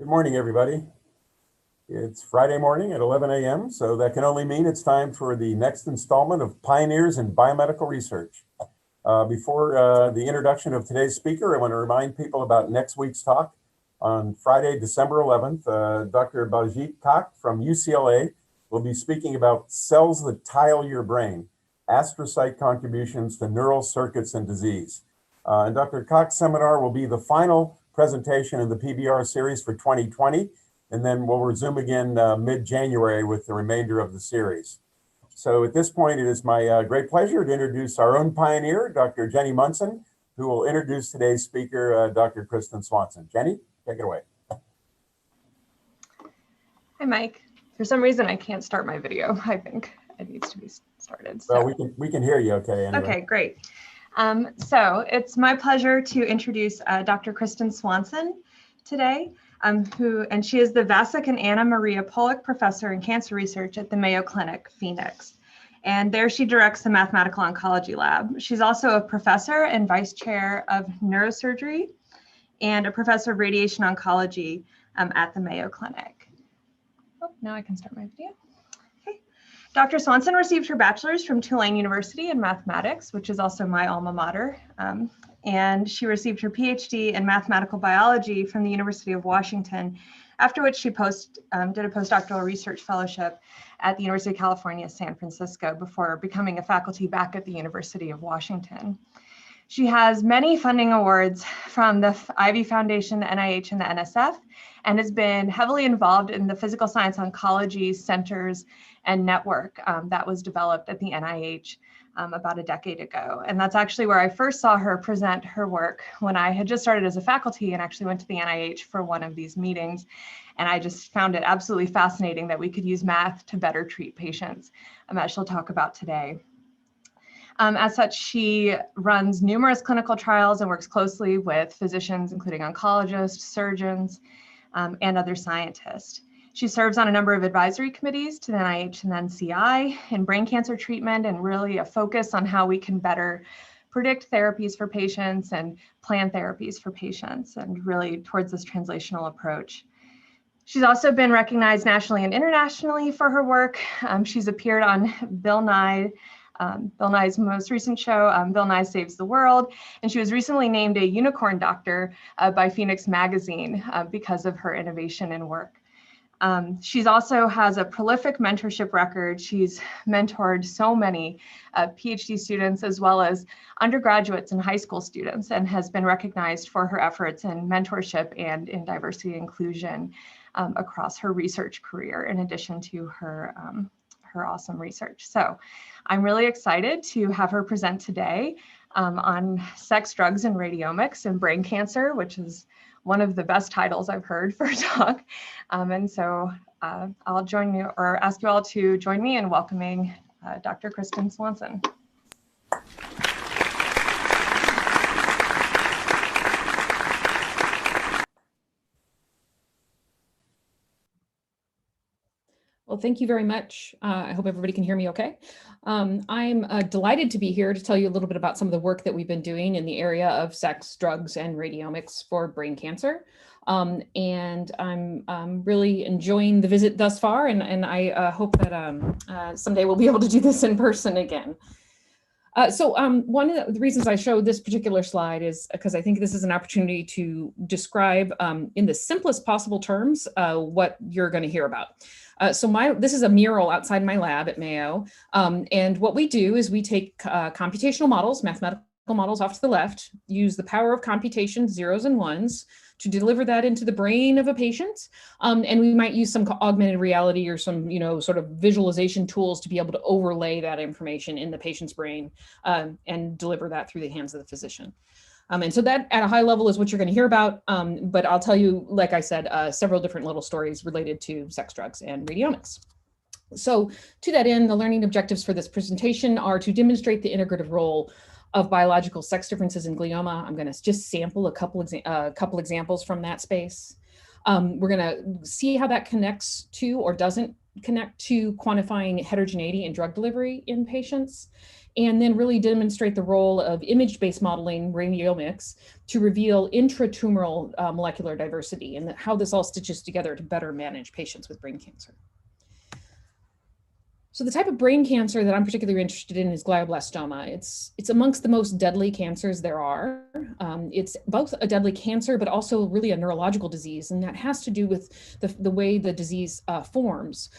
Good morning, everybody. It's Friday morning at 11 a.m., so that can only mean it's time for the next installment of Pioneers in Biomedical Research. Before the introduction of today's speaker, I want to remind people about next week's talk. On Friday, December 11th, Dr. Baljeet Kak from UCLA will be speaking about cells that tile your brain, astrocyte contributions to neural circuits and disease. And Dr. Kak's seminar will be the final presentation in the PBR series for 2020, and then we'll resume again mid-January with the remainder of the series. So at this point, it is my great pleasure to introduce our own pioneer, Dr. Jenny Munson, who will introduce today's speaker, Dr. Kristin Swanson. Jenny, take it away. Hi, Mike. For some reason, I can't start my video. I think it needs to be started. So. Well, we can hear you okay anyway. Okay, great. So it's my pleasure to introduce Dr. Kristin Swanson today, and she is the Vasek and Anna Maria Polak Professor in Cancer Research at the Mayo Clinic, Phoenix. And there she directs the Mathematical Oncology Lab. She's also a professor and vice chair of neurosurgery and a professor of radiation oncology at the Mayo Clinic. Oh, now I can start my video. Dr. Swanson received her bachelor's from Tulane University in mathematics, which is also my alma mater. And she received her Ph.D. in mathematical biology from the University of Washington, after which she did a postdoctoral research fellowship at the University of California, San Francisco, before becoming a faculty back at the University of Washington. She has many funding awards from the Ivy Foundation, the NIH, and the NSF, and has been heavily involved in the physical science oncology centers and network that was developed at the NIH about a decade ago. And that's actually where I first saw her present her work when I had just started as a faculty and actually went to the NIH for one of these meetings. And I just found it absolutely fascinating that we could use math to better treat patients, as she'll talk about today. As such, she runs numerous clinical trials and works closely with physicians, including oncologists, surgeons, and other scientists. She serves on a number of advisory committees to the NIH and NCI in brain cancer treatment, and really a focus on how we can better predict therapies for patients and plan therapies for patients, and really towards this translational approach. She's also been recognized nationally and internationally for her work. She's appeared on Bill Nye's most recent show, Bill Nye Saves the World, and she was recently named a unicorn doctor by Phoenix Magazine because of her innovation and work. She's also has a prolific mentorship record. She's mentored so many PhD students as well as undergraduates and high school students, and has been recognized for her efforts in mentorship and in diversity and inclusion across her research career, in addition to her awesome research. So I'm really excited to have her present today on sex, drugs, and radiomics and brain cancer, which is one of the best titles I've heard for a talk. And so I'll join you, or ask you all to join me in welcoming Dr. Kristin Swanson. Well, thank you very much. I hope everybody can hear me okay. I'm delighted to be here to tell you a little bit about some of the work that we've been doing in the area of sex, drugs, and radiomics for brain cancer. And I'm really enjoying the visit thus far, and I hope that someday we'll be able to do this in person again. So one of the reasons I show this particular slide is because I think this is an opportunity to describe in the simplest possible terms what you're going to hear about. This is a mural outside my lab at Mayo. And what we do is we take computational models, mathematical models off to the left, use the power of computation, zeros and ones, to deliver that into the brain of a patient. And we might use some augmented reality or some, sort of visualization tools to be able to overlay that information in the patient's brain and deliver that through the hands of the physician. And so that at a high level is what you're going to hear about. But I'll tell you, like I said, several different little stories related to sex, drugs, and radiomics. So to that end, the learning objectives for this presentation are to demonstrate the integrative role of biological sex differences in glioma. I'm going to just sample a couple examples from that space. We're going to see how that connects to or doesn't connect to quantifying heterogeneity in drug delivery in patients. and then really demonstrate the role of image-based modeling, radiomics, to reveal intratumoral molecular diversity and how this all stitches together to better manage patients with brain cancer. So the type of brain cancer that I'm particularly interested in is glioblastoma. It's amongst the most deadly cancers there are. It's both a deadly cancer, but also really a neurological disease. And that has to do with the way the disease forms.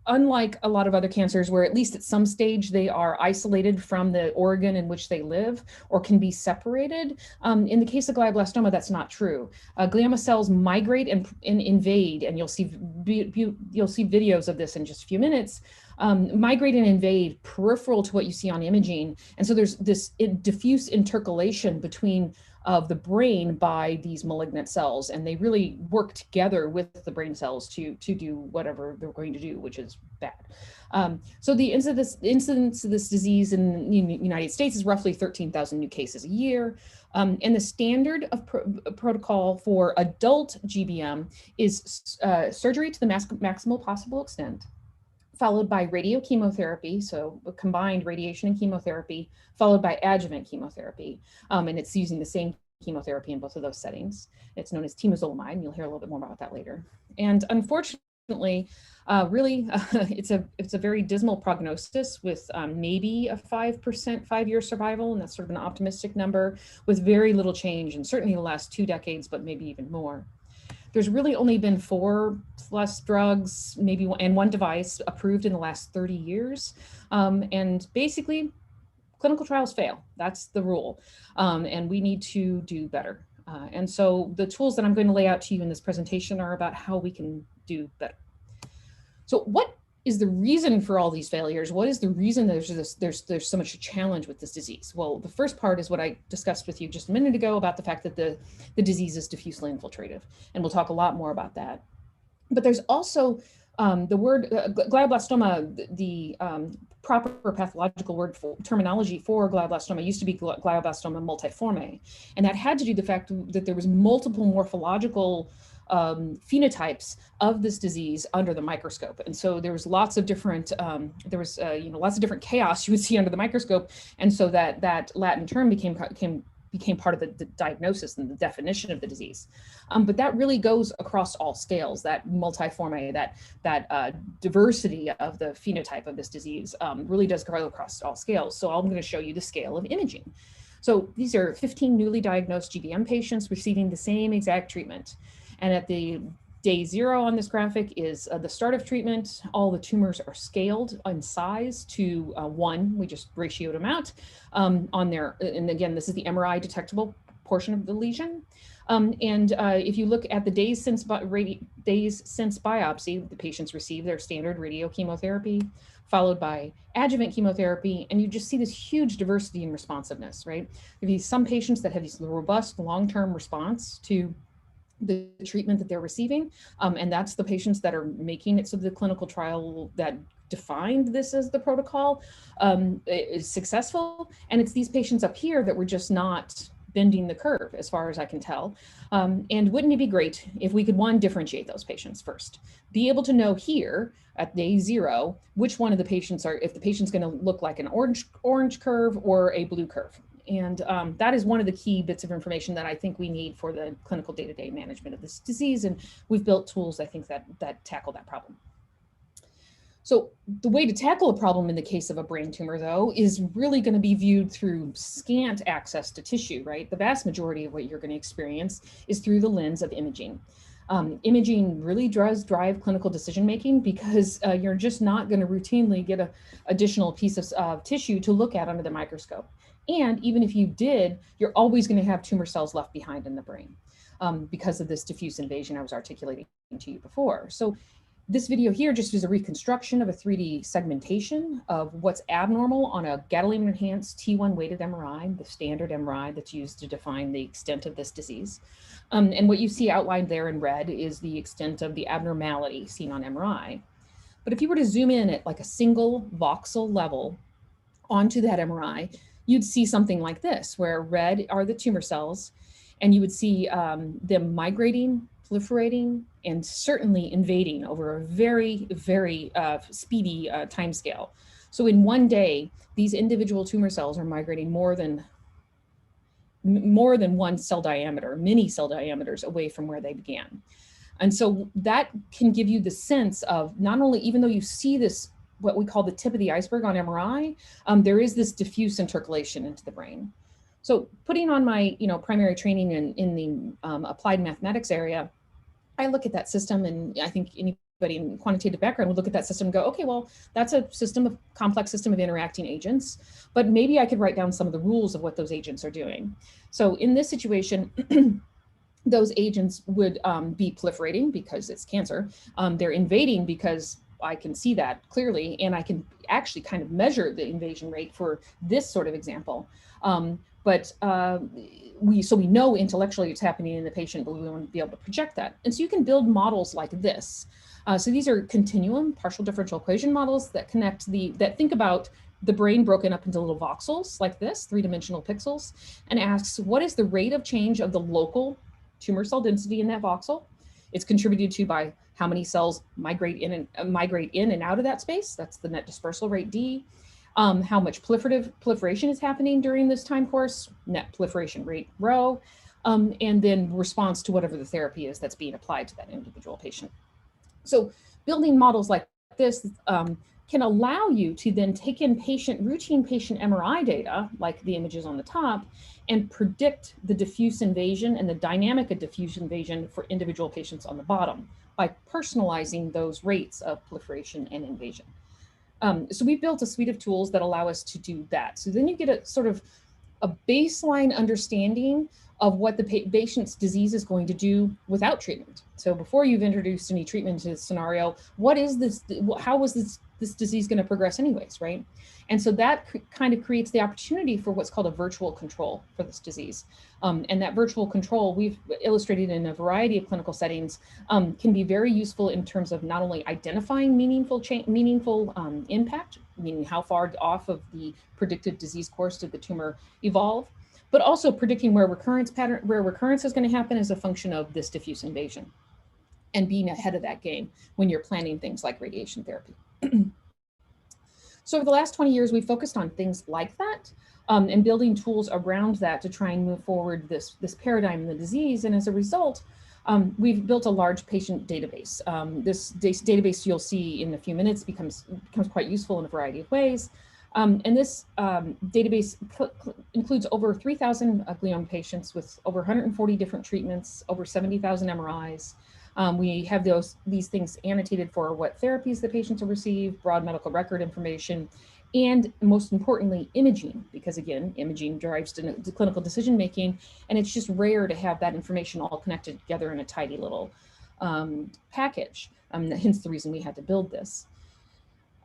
Unlike a lot of other cancers where at least at some stage they are isolated from the organ in which they live or can be separated, in the case of glioblastoma, that's not true. Glioma cells migrate and invade, and you'll see videos of this in just a few minutes, migrate and invade peripheral to what you see on imaging. And so there's this diffuse intercalation between of the brain by these malignant cells, and they really work together with the brain cells to do whatever they're going to do, which is bad. So the incidence of this disease in the United States is roughly 13,000 new cases a year. And the standard of protocol for adult GBM is surgery to the maximal possible extent, followed by radiochemotherapy, so combined radiation and chemotherapy, followed by adjuvant chemotherapy. And it's using the same chemotherapy in both of those settings. It's known as Temozolomide, and you'll hear a little bit more about that later. And unfortunately, it's a very dismal prognosis with maybe a 5% 5-year survival, and that's sort of an optimistic number with very little change, and certainly the last 2 decades, but maybe even more. There's really only been 4+ drugs, maybe, and 1 device approved in the last 30 years. And basically, clinical trials fail. That's the rule. And we need to do better. And so the tools that I'm going to lay out to you in this presentation are about how we can do better. So what is the reason for all these failures? What is the reason there's so much challenge with this disease? Well, the first part is what I discussed with you just a minute ago about the fact that the disease is diffusely infiltrative, and we'll talk a lot more about that. But there's also the word glioblastoma, the proper pathological terminology for glioblastoma used to be glioblastoma multiforme, and that had to do with the fact that there was multiple morphological phenotypes of this disease under the microscope. And so there was lots of different, lots of different chaos you would see under the microscope. And so that Latin term became part of the diagnosis and the definition of the disease. But that really goes across all scales, that multiforme, that diversity of the phenotype of this disease really does go across all scales. So I'm going to show you the scale of imaging. So these are 15 newly diagnosed GBM patients receiving the same exact treatment. And at the day 0 on this graphic is the start of treatment. All the tumors are scaled in size to 1. We just ratioed them out on there. And again, this is the MRI detectable portion of the lesion. If you look at the days since biopsy, the patients receive their standard radiochemotherapy, followed by adjuvant chemotherapy, and you just see this huge diversity in responsiveness, right? There's some patients that have these robust long-term response to the treatment that they're receiving, and that's the patients that are making it so the clinical trial that defined this as the protocol is successful, and it's these patients up here that were just not bending the curve as far as I can tell. And wouldn't it be great if we could, one, differentiate those patients first, be able to know here at day 0 which one of the patients if the patient's going to look like an orange curve or a blue curve. And that is one of the key bits of information that I think we need for the clinical day-to-day management of this disease. And we've built tools, I think, that tackle that problem. So the way to tackle a problem in the case of a brain tumor, though, is really going to be viewed through scant access to tissue, right? The vast majority of what you're going to experience is through the lens of imaging. Imaging really does drive clinical decision-making because you're just not going to routinely get an additional piece of tissue to look at under the microscope. And even if you did, you're always going to have tumor cells left behind in the brain because of this diffuse invasion I was articulating to you before. So this video here just is a reconstruction of a 3D segmentation of what's abnormal on a gadolinium-enhanced T1 weighted MRI, the standard MRI that's used to define the extent of this disease. And what you see outlined there in red is the extent of the abnormality seen on MRI. But if you were to zoom in at like a single voxel level onto that MRI, you'd see something like this, where red are the tumor cells, and you would see them migrating, proliferating, and certainly invading over a very, very speedy timescale. So in one day, these individual tumor cells are migrating more than one cell diameter, many cell diameters away from where they began. And so that can give you the sense of not only, even though you see this, what we call the tip of the iceberg on MRI, there is this diffuse intercalation into the brain. So putting on my primary training in the applied mathematics area, I look at that system, and I think anybody in quantitative background would look at that system and go, okay, well, that's a complex system of interacting agents, but maybe I could write down some of the rules of what those agents are doing. So in this situation, those agents would be proliferating because it's cancer. They're invading because I can see that clearly, and I can actually kind of measure the invasion rate for this sort of example. So we know intellectually it's happening in the patient, but we want to be able to project that. And so you can build models like this. So these are continuum partial differential equation models that that think about the brain broken up into little voxels like this, three-dimensional pixels, and asks, what is the rate of change of the local tumor cell density in that voxel? It's contributed to by how many cells migrate in and out of that space. That's the net dispersal rate, D. How much proliferation is happening during this time course, net proliferation rate, rho, and then response to whatever the therapy is that's being applied to that individual patient. So building models like this can allow you to then take in routine patient MRI data, like the images on the top, and predict the diffuse invasion and the dynamic of diffuse invasion for individual patients on the bottom by personalizing those rates of proliferation and invasion. So we built a suite of tools that allow us to do that. So then you get a sort of a baseline understanding of what the patient's disease is going to do without treatment. So before you've introduced any treatment to this scenario, what is this? How was this disease going to progress anyways, right? And so that kind of creates the opportunity for what's called a virtual control for this disease. And that virtual control, we've illustrated in a variety of clinical settings, can be very useful in terms of not only identifying meaningful impact, meaning how far off of the predicted disease course did the tumor evolve, but also predicting where recurrence is going to happen as a function of this diffuse invasion, and being ahead of that game when you're planning things like radiation therapy. So over the last 20 years, we've focused on things like that, and building tools around that to try and move forward this paradigm in the disease. And as a result, we've built a large patient database. This database you'll see in a few minutes becomes quite useful in a variety of ways. And this database includes over 3,000 glioma patients with over 140 different treatments, over 70,000 MRIs. We have these things annotated for what therapies the patients have received, broad medical record information, and most importantly, imaging, because again, imaging drives to clinical decision-making, and it's just rare to have that information all connected together in a tidy little package, hence the reason we had to build this.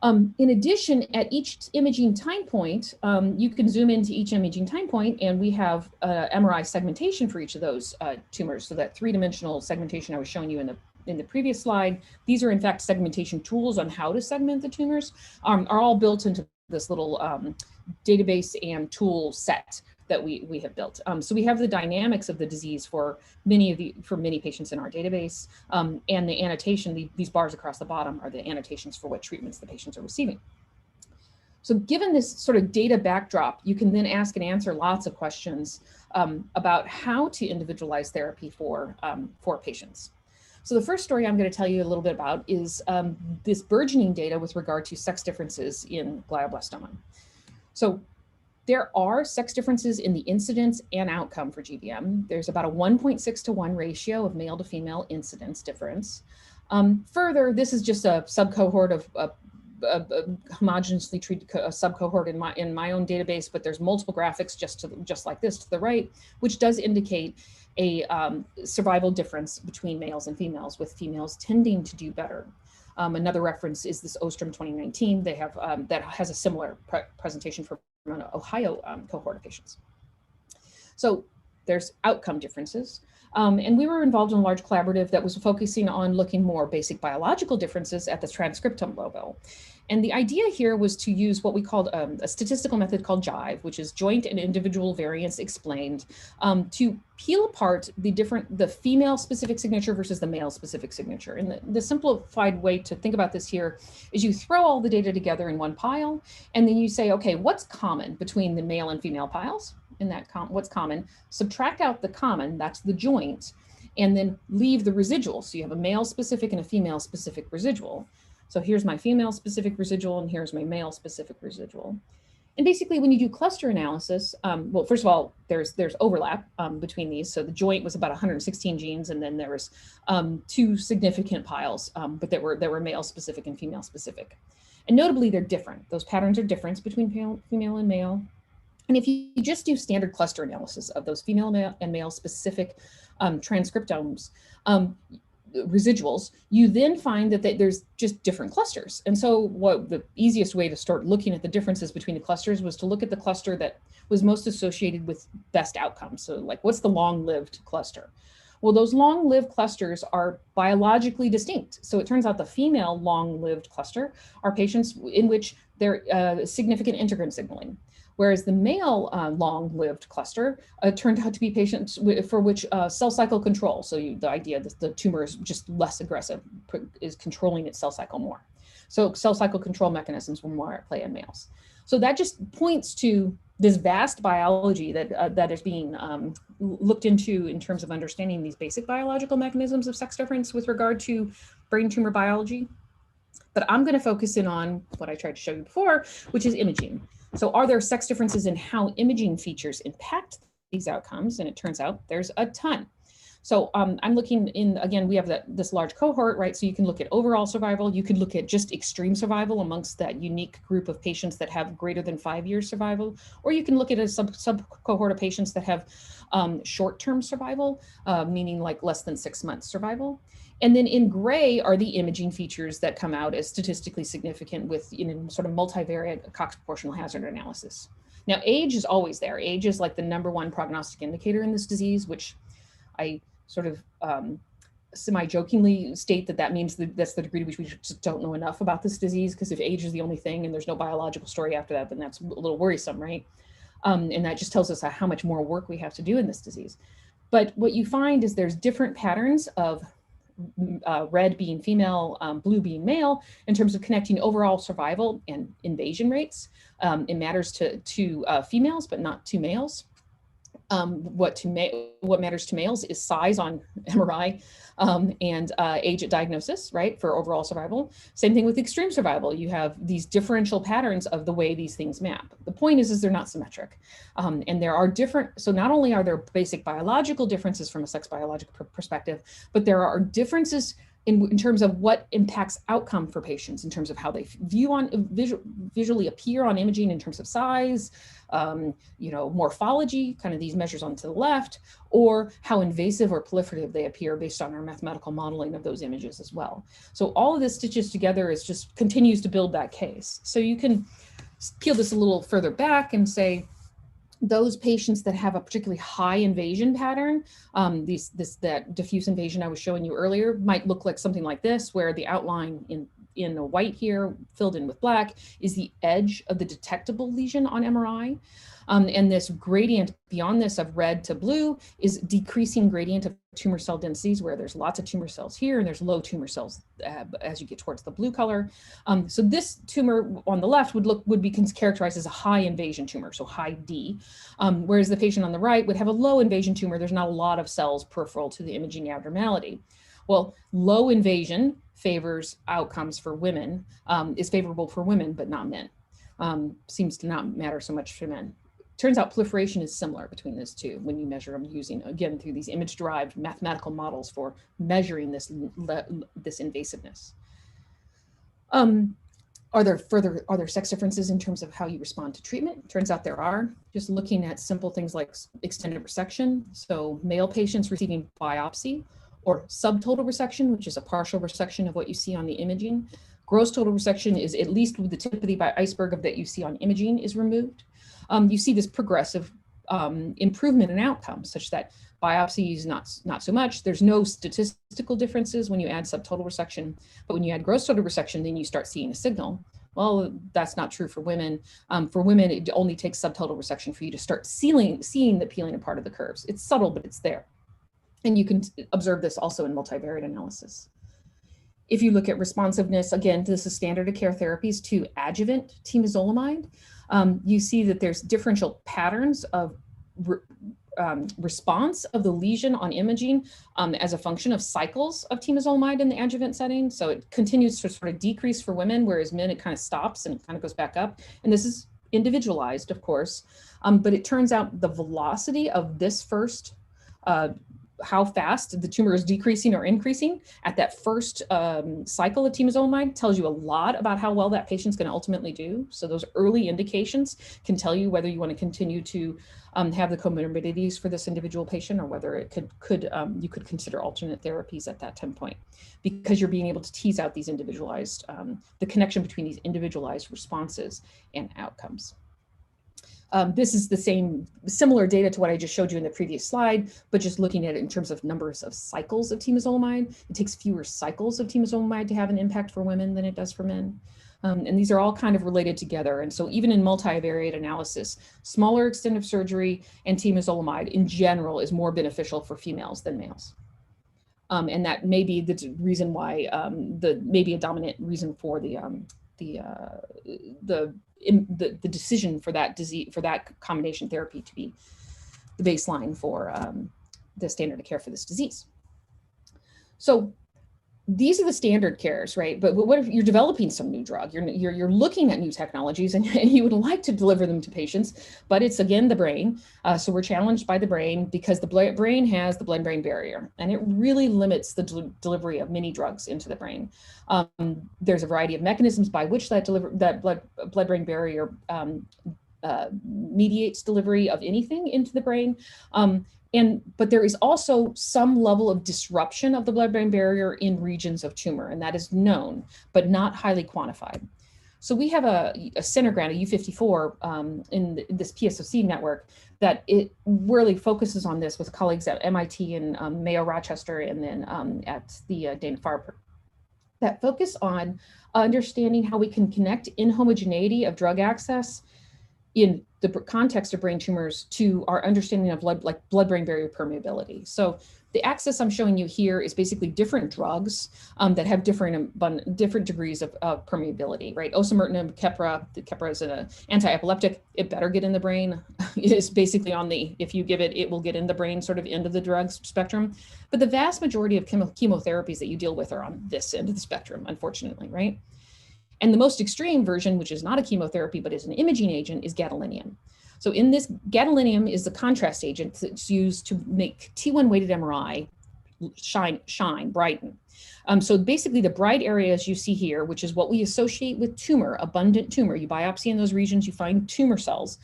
In addition, at each imaging time point, you can zoom into each imaging time point, and we have MRI segmentation for each of those tumors. So that three-dimensional segmentation I was showing you in the previous slide, these are in fact segmentation tools on how to segment the tumors, are all built into this little database and tool set that we have built. So we have the dynamics of the disease for many patients in our database, and the annotation, these bars across the bottom are the annotations for what treatments the patients are receiving. So given this sort of data backdrop, you can then ask and answer lots of questions about how to individualize therapy for patients. So the first story I'm going to tell you a little bit about is this burgeoning data with regard to sex differences in glioblastoma. So there are sex differences in the incidence and outcome for GBM. There's about a 1.6 to 1 ratio of male to female incidence difference. Further, this is just a subcohort of homogeneously treated subcohort in my own database, but there's multiple graphics just like this to the right, which does indicate a survival difference between males and females, with females tending to do better. Another reference is this Ostrom 2019. They have that has a similar presentation for an Ohio cohort of patients. So there's outcome differences. And we were involved in a large collaborative that was focusing on looking more basic biological differences at the transcriptome level. And the idea here was to use what we called a statistical method called JIVE, which is joint and individual variance explained, to peel apart the female specific signature versus the male specific signature. And the simplified way to think about this here is you throw all the data together in one pile, and then you say, okay, what's common between the male and female piles? And what's common, subtract out the common, that's the joint, and then leave the residual. So you have a male specific and a female specific residual. So here's my female specific residual and here's my male specific residual. And basically when you do cluster analysis, well, first of all, there's overlap between these. So the joint was about 116 genes, and then there was 2 significant piles, but that were male specific and female specific. And notably, they're different. Those patterns are different between female and male. And if you just do standard cluster analysis of those female and male specific transcriptomes, residuals, you then find that there's just different clusters. And so what the easiest way to start looking at the differences between the clusters was to look at the cluster that was most associated with best outcomes. So like, what's the long-lived cluster? Well, those long-lived clusters are biologically distinct. So it turns out the female long-lived cluster are patients in which there's significant integrin signaling. Whereas the male long-lived cluster turned out to be patients for which cell cycle control, so the idea that the tumor is just less aggressive, is controlling its cell cycle more. So cell cycle control mechanisms were more at play in males. So that just points to this vast biology that is being looked into in terms of understanding these basic biological mechanisms of sex difference with regard to brain tumor biology. But I'm going to focus in on what I tried to show you before, which is imaging. So are there sex differences in how imaging features impact these outcomes? And it turns out there's a ton. So I'm looking in, again, we have this large cohort, right? So you can look at overall survival. You could look at just extreme survival amongst that unique group of patients that have greater than 5 years survival, or you can look at a sub cohort of patients that have short-term survival, meaning like less than 6 months survival. And then in gray are the imaging features that come out as statistically significant with sort of multivariate Cox proportional hazard analysis. Now, age is always there. Age is like the #1 prognostic indicator in this disease, which I sort of semi-jokingly state that means that's the degree to which we just don't know enough about this disease, because if age is the only thing and there's no biological story after that, then that's a little worrisome, right? And that just tells us how much more work we have to do in this disease. But what you find is there's different patterns of red being female, blue being male, in terms of connecting overall survival and invasion rates. It matters to females, but not to males. What matters to males is size on MRI and age at diagnosis, right, for overall survival. Same thing with extreme survival. You have these differential patterns of the way these things map. The point is they're not symmetric. And there are different, so not only are there basic biological differences from a sex biological perspective, but there are differences in terms of what impacts outcome for patients, in terms of how they visually appear on imaging in terms of size, morphology, kind of these measures on to the left, or how invasive or proliferative they appear based on our mathematical modeling of those images as well. So all of this stitches together just continues to build that case. So you can peel this a little further back and say, those patients that have a particularly high invasion pattern, that diffuse invasion I was showing you earlier, might look like something like this, where the outline in the white here, filled in with black, is the edge of the detectable lesion on MRI. And this gradient beyond this of red to blue is decreasing gradient of tumor cell densities, where there's lots of tumor cells here and there's low tumor cells as you get towards the blue color. So this tumor on the left would be characterized as a high invasion tumor, so high D, whereas the patient on the right would have a low invasion tumor. There's not a lot of cells peripheral to the imaging abnormality. Well, low invasion favors outcomes for women, is favorable for women, but not men. Seems to not matter so much for men. Turns out proliferation is similar between those two when you measure them using, again, through these image-derived mathematical models for measuring this invasiveness. Are there sex differences in terms of how you respond to treatment? Turns out there are. Just looking at simple things like extended resection. So male patients receiving biopsy or subtotal resection, which is a partial resection of what you see on the imaging. Gross total resection is at least with the tip of the iceberg of that you see on imaging is removed. You see this progressive improvement in outcomes, such that biopsy is not so much. There's no statistical differences when you add subtotal resection, but when you add gross total resection, then you start seeing a signal. Well, that's not true for women. For women, it only takes subtotal resection for you to start seeing the peeling apart of the curves. It's subtle, but it's there. And you can observe this also in multivariate analysis. If you look at responsiveness, again, this is standard of care therapies to adjuvant temozolomide. You see that there's differential patterns of response of the lesion on imaging as a function of cycles of temozolomide in the adjuvant setting. So it continues to sort of decrease for women, whereas men, it kind of stops and kind of goes back up. And this is individualized, of course, but it turns out the velocity of this first how fast the tumor is decreasing or increasing at that first cycle of temozolomide tells you a lot about how well that patient's going to ultimately do. So those early indications can tell you whether you want to continue to have the comorbidities for this individual patient, or whether it you could consider alternate therapies at that time point, because you're being able to tease out these individualized, the connection between these individualized responses and outcomes. This is the similar data to what I just showed you in the previous slide, but just looking at it in terms of numbers of cycles of temozolomide. It takes fewer cycles of temozolomide to have an impact for women than it does for men. And these are all kind of related together. And so even in multivariate analysis, smaller extent of surgery and temozolomide in general is more beneficial for females than males. And that may be the reason why, maybe a dominant reason for the decision for that disease, for that combination therapy to be the baseline for the standard of care for this disease. So these are the standard cares, right? But what if you're developing some new drug? You're looking at new technologies, and you would like to deliver them to patients, but it's again the brain. So we're challenged by the brain because the brain has the blood-brain barrier, and it really limits the delivery of many drugs into the brain. There's a variety of mechanisms by which that blood-brain barrier mediates delivery of anything into the brain. But there is also some level of disruption of the blood-brain barrier in regions of tumor, and that is known, but not highly quantified. So we have a center grant, a U54, in this PSOC network that it really focuses on this with colleagues at MIT and Mayo Rochester, and then at the Dana-Farber, that focus on understanding how we can connect inhomogeneity of drug access in the context of brain tumors to our understanding of blood-brain barrier permeability. So the axis I'm showing you here is basically different drugs that have different degrees of permeability, right? Osimertinib, Keppra. The Keppra is an anti-epileptic. It better get in the brain. It is basically on the, if you give it, it will get in the brain sort of end of the drugs spectrum. But the vast majority of chemotherapies that you deal with are on this end of the spectrum, unfortunately, right? And the most extreme version, which is not a chemotherapy, but is an imaging agent, is gadolinium. So in this, gadolinium is the contrast agent that's used to make T1 weighted MRI shine, brighten. So basically the bright areas you see here, which is what we associate with tumor, abundant tumor, you biopsy in those regions, you find tumor cells,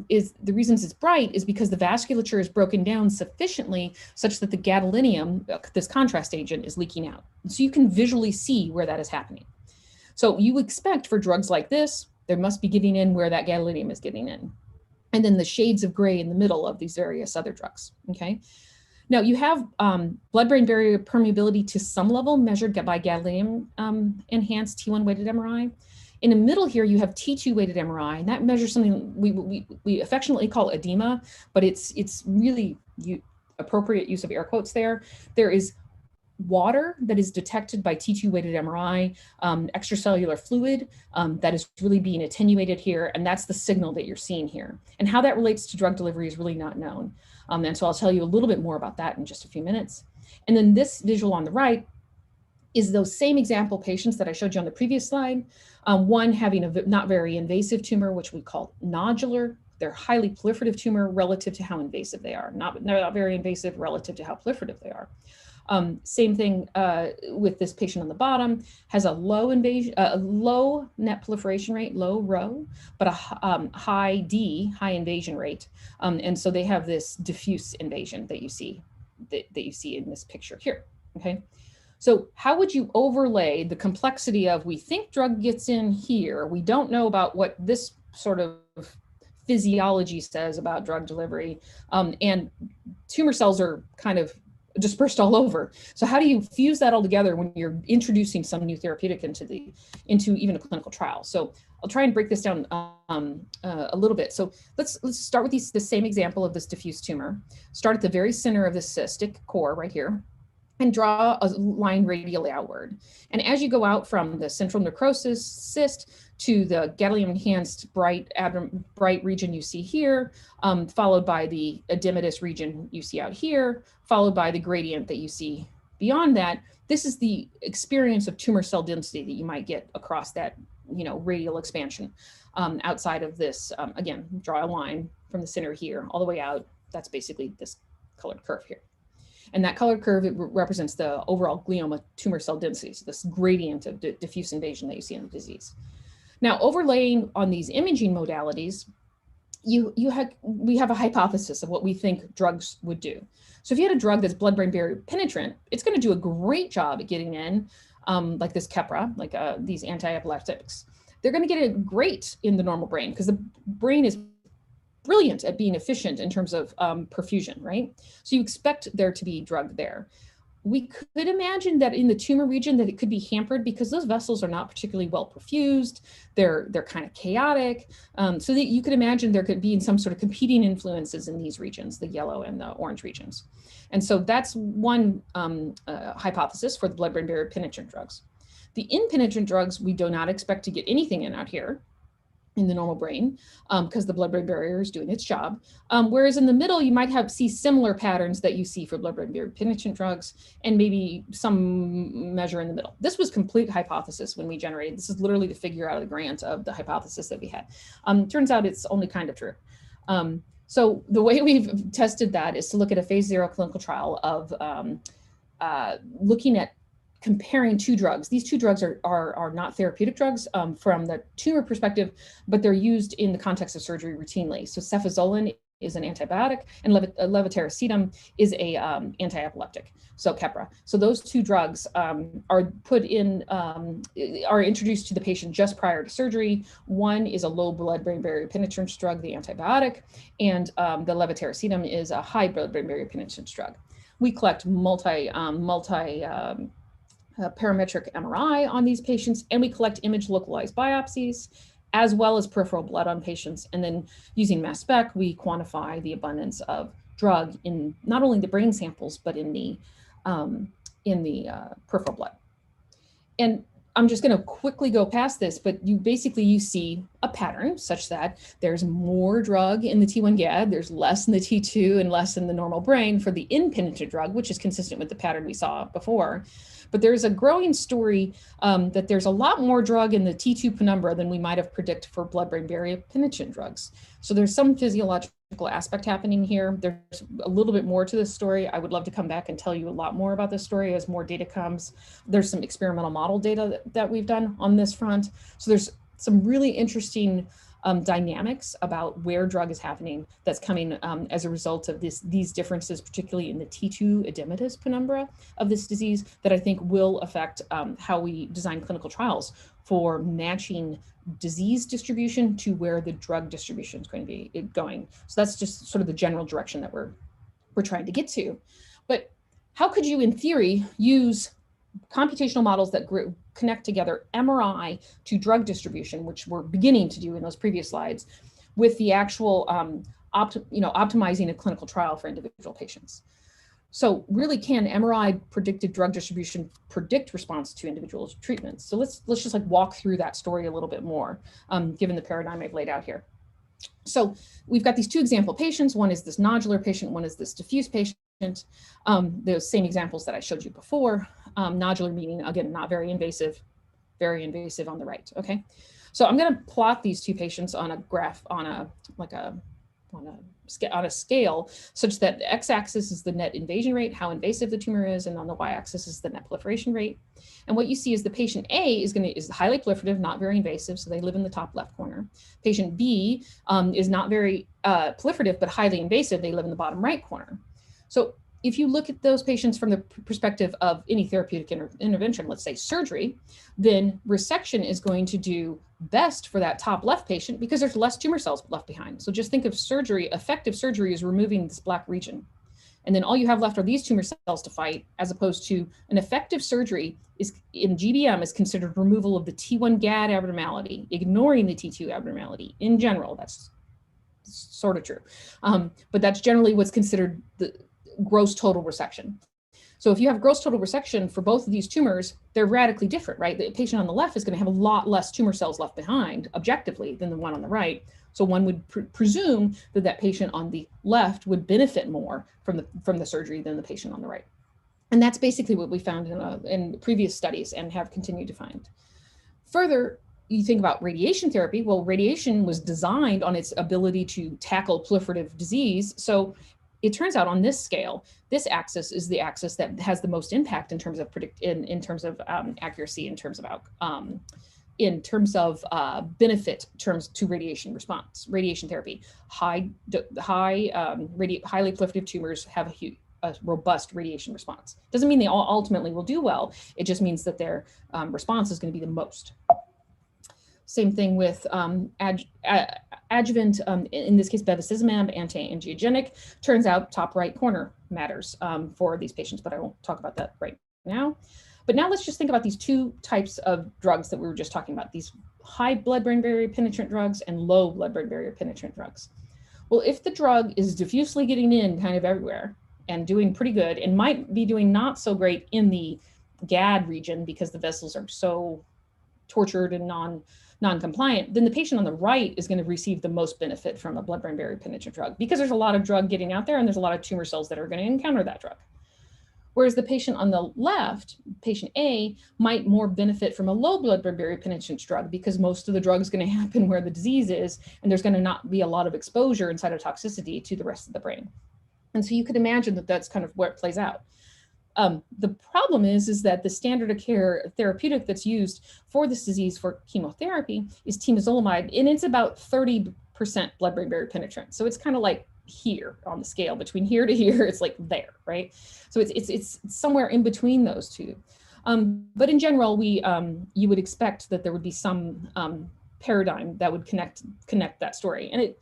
is the reasons it's bright is because the vasculature is broken down sufficiently such that the gadolinium, this contrast agent, is leaking out. So you can visually see where that is happening. So you expect for drugs like this, there must be getting in where that gadolinium is getting in. And then the shades of gray in the middle of these various other drugs, okay? Now you have blood-brain barrier permeability to some level measured by gadolinium enhanced T1 weighted MRI. In the middle here, you have T2 weighted MRI, and that measures something we affectionately call edema, but it's really appropriate use of air quotes there. There is water that is detected by T2 weighted MRI, extracellular fluid that is really being attenuated here, and that's the signal that you're seeing here. And how that relates to drug delivery is really not known. And so I'll tell you a little bit more about that in just a few minutes. And then this visual on the right is those same example patients that I showed you on the previous slide. One having a not very invasive tumor, which we call nodular. They're highly proliferative tumor relative to how invasive they are. They're not very invasive relative to how proliferative they are. Same thing with this patient on the bottom, has a low invasion, low net proliferation rate, low rho, but a high D, high invasion rate. And so they have this diffuse invasion that you see, that you see in this picture here, okay? So how would you overlay the complexity of, we think drug gets in here, we don't know about what this sort of physiology says about drug delivery, and tumor cells are kind of dispersed all over. So how do you fuse that all together when you're introducing some new therapeutic into even a clinical trial? So I'll try and break this down a little bit. So let's start with the same example of this diffuse tumor. Start at the very center of the cystic core right here, and draw a line radially outward. And as you go out from the central necrosis cyst to the gadolinium enhanced bright region you see here, followed by the edematous region you see out here, followed by the gradient that you see beyond that, this is the experience of tumor cell density that you might get across that, radial expansion. Outside of this, again, draw a line from the center here all the way out. That's basically this colored curve here. And that colored curve, it represents the overall glioma tumor cell densities, this gradient of diffuse invasion that you see in the disease. Now, overlaying on these imaging modalities, we have a hypothesis of what we think drugs would do. So if you had a drug that's blood-brain barrier penetrant, it's going to do a great job at getting in, like this Keppra, like these anti-epileptics. They're going to get it great in the normal brain because the brain is brilliant at being efficient in terms of perfusion, right? So you expect there to be drug there. We could imagine that in the tumor region that it could be hampered because those vessels are not particularly well perfused. They're kind of chaotic. So that you could imagine there could be some sort of competing influences in these regions, the yellow and the orange regions. And so that's one hypothesis for the blood-brain barrier penetrant drugs. The impenetrant drugs, we do not expect to get anything in out here in the normal brain because the blood-brain barrier is doing its job. Whereas in the middle, you might see similar patterns that you see for blood-brain barrier penetrant drugs and maybe some measure in the middle. This was complete hypothesis when we generated. This is literally the figure out of the grant of the hypothesis that we had. Turns out it's only kind of true. So the way we've tested that is to look at a phase 0 clinical trial of looking at comparing two drugs. These two drugs are not therapeutic drugs from the tumor perspective, but they're used in the context of surgery routinely. So cefazolin is an antibiotic and levetiracetam is a anti-epileptic, so Keppra. So those two drugs are introduced to the patient just prior to surgery. One is a low blood-brain barrier penetrance drug, the antibiotic, and the levetiracetam is a high blood-brain barrier penetrance drug. We collect parametric MRI on these patients, and we collect image localized biopsies, as well as peripheral blood on patients. And then using mass spec, we quantify the abundance of drug in not only the brain samples, but in the peripheral blood. And I'm just going to quickly go past this, but you see a pattern such that there's more drug in the T1 GAD, there's less in the T2 and less in the normal brain for the impenetrant drug, which is consistent with the pattern we saw before. But there's a growing story that there's a lot more drug in the T2 penumbra than we might have predicted for blood-brain barrier penetrant drugs. So there's some physiological aspect happening here. There's a little bit more to this story. I would love to come back and tell you a lot more about this story as more data comes. There's some experimental model data that we've done on this front. So there's some really interesting dynamics about where drug is happening that's coming as a result of these differences, particularly in the T2 edematous penumbra of this disease, that I think will affect how we design clinical trials for matching disease distribution to where the drug distribution is going to be going. So that's just sort of the general direction that we're trying to get to. But how could you, in theory, use computational models that connect together MRI to drug distribution, which we're beginning to do in those previous slides, with the actual optimizing a clinical trial for individual patients? So really, can MRI predicted drug distribution predict response to individual treatments? So let's just walk through that story a little bit more, given the paradigm I've laid out here. So we've got these two example patients. One is this nodular patient, one is this diffuse patient. Those same examples that I showed you before. Nodular meaning, again, not very invasive on the right, okay? So I'm gonna plot these two patients on a graph, on a scale such that the x-axis is the net invasion rate, how invasive the tumor is, and on the y-axis is the net proliferation rate. And what you see is the patient A is highly proliferative, not very invasive, so they live in the top left corner. Patient B is not very proliferative, but highly invasive, they live in the bottom right corner. So if you look at those patients from the perspective of any therapeutic intervention, let's say surgery, then resection is going to do best for that top left patient because there's less tumor cells left behind. So just think of surgery, effective surgery is removing this black region. And then all you have left are these tumor cells to fight, as opposed to an effective surgery is in GBM is considered removal of the T1 GAD abnormality, ignoring the T2 abnormality. In general, that's sort of true. But that's generally what's considered the gross total resection. So if you have gross total resection for both of these tumors, they're radically different, right? The patient on the left is going to have a lot less tumor cells left behind objectively than the one on the right. So one would presume that that patient on the left would benefit more from the surgery than the patient on the right. And that's basically what we found in previous studies and have continued to find. Further, you think about radiation therapy. Well, radiation was designed on its ability to tackle proliferative disease. So it turns out on this scale, this axis is the axis that has the most impact in terms of accuracy, in terms of benefit terms to radiation response, radiation therapy. Highly proliferative tumors have a robust radiation response. Doesn't mean they all ultimately will do well. It just means that their response is going to be the most. Same thing with adjuvant, in this case, bevacizumab, anti-angiogenic. Turns out top right corner matters for these patients, but I won't talk about that right now. But now let's just think about these two types of drugs that we were just talking about, these high blood-brain barrier penetrant drugs and low blood-brain barrier penetrant drugs. Well, if the drug is diffusely getting in kind of everywhere and doing pretty good and might be doing not so great in the GAD region because the vessels are so tortured and non-compliant, then the patient on the right is going to receive the most benefit from a blood-brain barrier penetrant drug because there's a lot of drug getting out there and there's a lot of tumor cells that are going to encounter that drug. Whereas the patient on the left, patient A, might more benefit from a low blood-brain barrier penetrant drug because most of the drug is going to happen where the disease is, and there's going to not be a lot of exposure and cytotoxicity to the rest of the brain. And so you could imagine that that's kind of where it plays out. The problem is that the standard of care therapeutic that's used for this disease for chemotherapy is temozolomide, and it's about 30% blood-brain barrier penetrant. So it's kind of like here on the scale, between here to here, it's like there, right? So it's somewhere in between those two. But in general, you would expect that there would be some paradigm that would connect that story. And it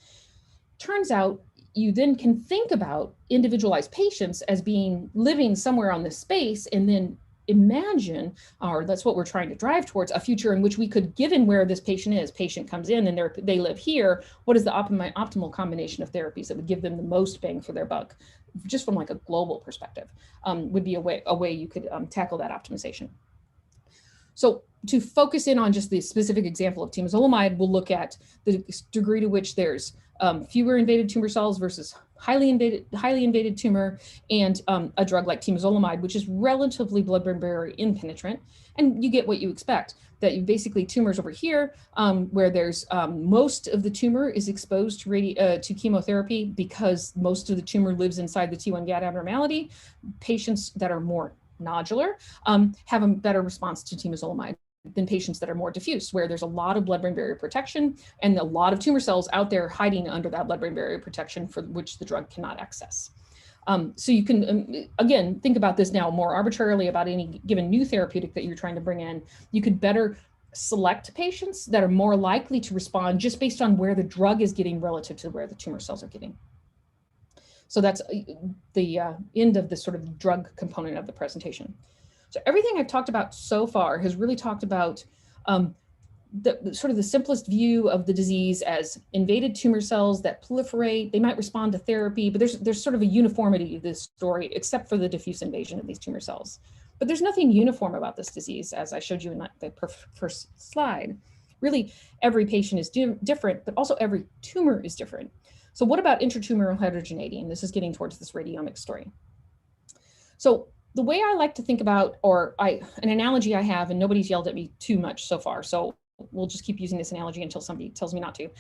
turns out you then can think about individualized patients as being living somewhere on this space, and then imagine, or that's what we're trying to drive towards, a future in which we could, given where this patient comes in and they live here, what is the optimal combination of therapies that would give them the most bang for their buck, just from like a global perspective, would be a way you could tackle that optimization. So to focus in on just the specific example of temozolomide, we'll look at the degree to which there's fewer invaded tumor cells versus highly invaded tumor, and a drug like temozolomide, which is relatively blood-brain barrier impenetrant. And you get what you expect, that you basically tumors over here where there's most of the tumor is exposed to chemotherapy because most of the tumor lives inside the T1 GAD abnormality. Patients that are more nodular have a better response to temozolomide than patients that are more diffuse, where there's a lot of blood-brain barrier protection and a lot of tumor cells out there hiding under that blood-brain barrier protection for which the drug cannot access. So you can, again, think about this now more arbitrarily about any given new therapeutic that you're trying to bring in. You could better select patients that are more likely to respond just based on where the drug is getting relative to where the tumor cells are getting. So that's the end of the sort of drug component of the presentation. So everything I've talked about so far has really talked about the sort of the simplest view of the disease as invaded tumor cells that proliferate. They might respond to therapy, but there's sort of a uniformity to this story, except for the diffuse invasion of these tumor cells. But there's nothing uniform about this disease, as I showed you in the first slide. Really, every patient is different, but also every tumor is different. So what about intratumoral heterogeneity? And this is getting towards this radiomics story. So the way I like to think about, an analogy I have, and nobody's yelled at me too much so far, so we'll just keep using this analogy until somebody tells me not to.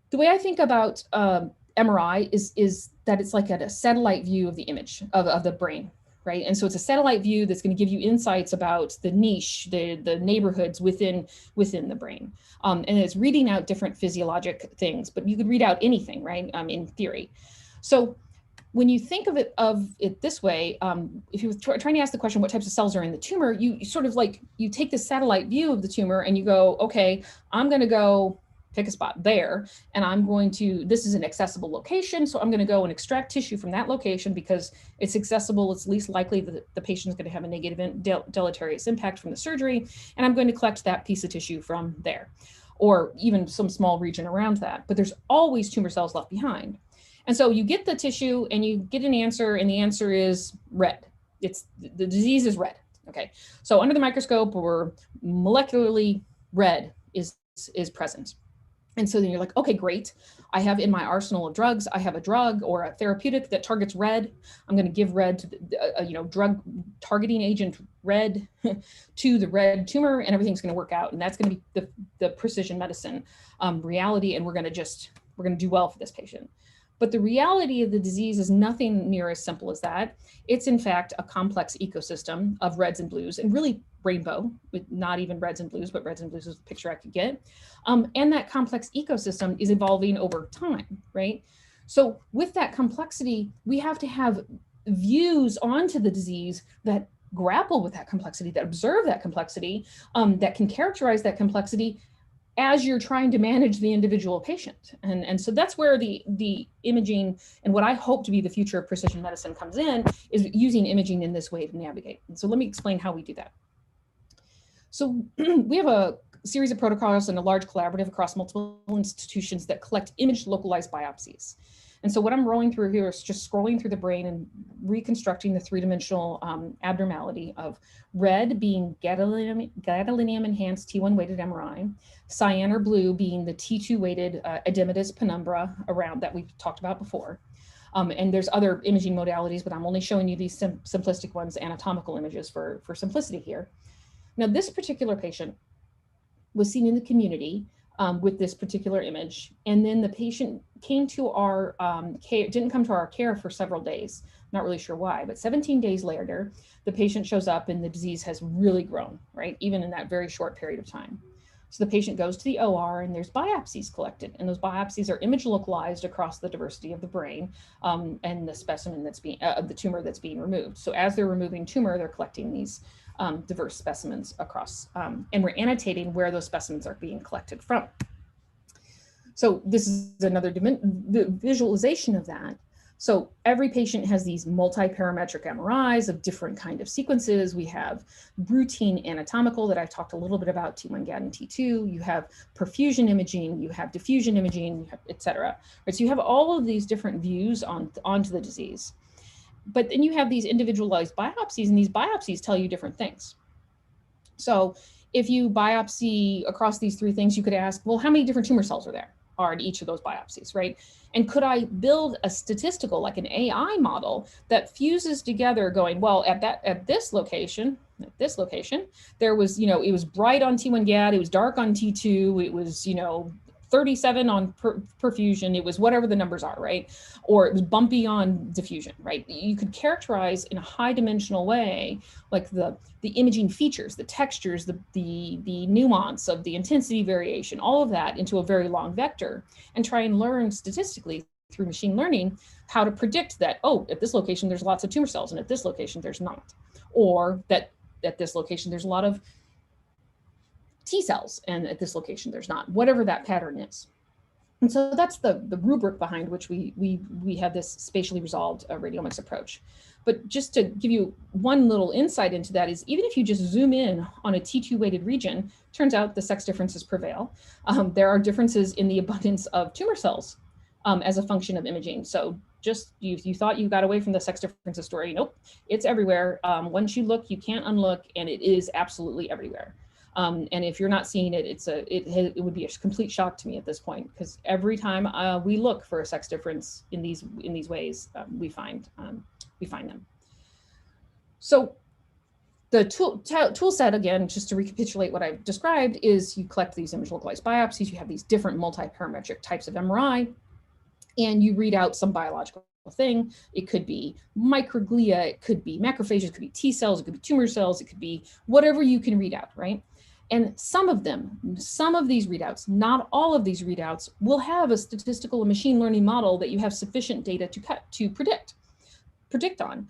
The way I think about MRI is that it's like a satellite view of the image of the brain, right? And so it's a satellite view that's going to give you insights about the niche, the neighborhoods within the brain. And it's reading out different physiologic things, but you could read out anything, right, in theory. So when you think of it this way, if you were trying to ask the question, what types of cells are in the tumor, you sort of like, you take the satellite view of the tumor and you go, okay, I'm going to go pick a spot there, and I'm going to, this is an accessible location, so I'm going to go and extract tissue from that location because it's accessible, it's least likely that the patient is going to have a negative deleterious impact from the surgery, and I'm going to collect that piece of tissue from there, or even some small region around that. But there's always tumor cells left behind. And so you get the tissue and you get an answer, and the answer is red. The disease is red. Okay, so under the microscope, or molecularly, red is present. And so then you're like, okay, great. I have in my arsenal of drugs, I have a drug or a therapeutic that targets red. I'm going to give red to the, drug targeting agent red to the red tumor, and everything's going to work out. And that's going to be the precision medicine reality. And we're going to do well for this patient. But the reality of the disease is nothing near as simple as that. It's in fact a complex ecosystem of reds and blues, and really rainbow, with not even reds and blues, but reds and blues is the picture I could get. And that complex ecosystem is evolving over time, right? So with that complexity, we have to have views onto the disease that grapple with that complexity, that observe that complexity, that can characterize that complexity as you're trying to manage the individual patient. And so that's where the imaging and what I hope to be the future of precision medicine comes in, is using imaging in this way to navigate. And so let me explain how we do that. So we have a series of protocols and a large collaborative across multiple institutions that collect image localized biopsies. And so what I'm rolling through here is just scrolling through the brain and reconstructing the three-dimensional abnormality of red being gadolinium enhanced T1 weighted MRI, cyan or blue being the T2 weighted edematous penumbra around that we've talked about before. And there's other imaging modalities, but I'm only showing you these simplistic ones, anatomical images for simplicity here. Now, this particular patient was seen in the community with this particular image. And then the patient came to our care, didn't come to our care for several days. Not really sure why, but 17 days later, the patient shows up and the disease has really grown, right? Even in that very short period of time. So the patient goes to the OR and there's biopsies collected, and those biopsies are image localized across the diversity of the brain and the specimen that's being, the tumor that's being removed. So as they're removing tumor, they're collecting these diverse specimens across, and we're annotating where those specimens are being collected from. So this is another visualization of that. So every patient has these multi-parametric MRIs of different kind of sequences. We have routine anatomical that I've talked a little bit about, T1 GAD and T2. You have perfusion imaging, you have diffusion imaging, et cetera. Right? So you have all of these different views onto the disease. But then you have these individualized biopsies, and these biopsies tell you different things. So if you biopsy across these three things, you could ask, well, how many different tumor cells are in each of those biopsies, right? And could I build a statistical, like an AI model that fuses together going, well, at this location, there was, it was bright on T1 GAD, it was dark on T2, it was, 37 on perfusion, it was whatever the numbers are, right? Or it was bumpy on diffusion, right? You could characterize in a high dimensional way, like the imaging features, the textures, the nuance of the intensity variation, all of that into a very long vector, and try and learn statistically through machine learning how to predict that, oh, at this location, there's lots of tumor cells, and at this location, there's not. Or that at this location, there's a lot of T cells, and at this location there's not, whatever that pattern is. And so that's the rubric behind which we have this spatially resolved radiomics approach. But just to give you one little insight into that is, even if you just zoom in on a T2 weighted region, turns out the sex differences prevail. There are differences in the abundance of tumor cells as a function of imaging. So just you thought you got away from the sex differences story. Nope, it's everywhere. Once you look, you can't unlook, and it is absolutely everywhere. And if you're not seeing it, it would be a complete shock to me at this point, because every time we look for a sex difference in these ways, we find them. So the tool set, again, just to recapitulate what I've described, is you collect these image localized biopsies, you have these different multi-parametric types of MRI, and you read out some biological thing. It could be microglia, it could be macrophages, it could be T cells, it could be tumor cells, it could be whatever you can read out, right? And some of these readouts, not all of these readouts, will have a statistical and machine learning model that you have sufficient data to predict on.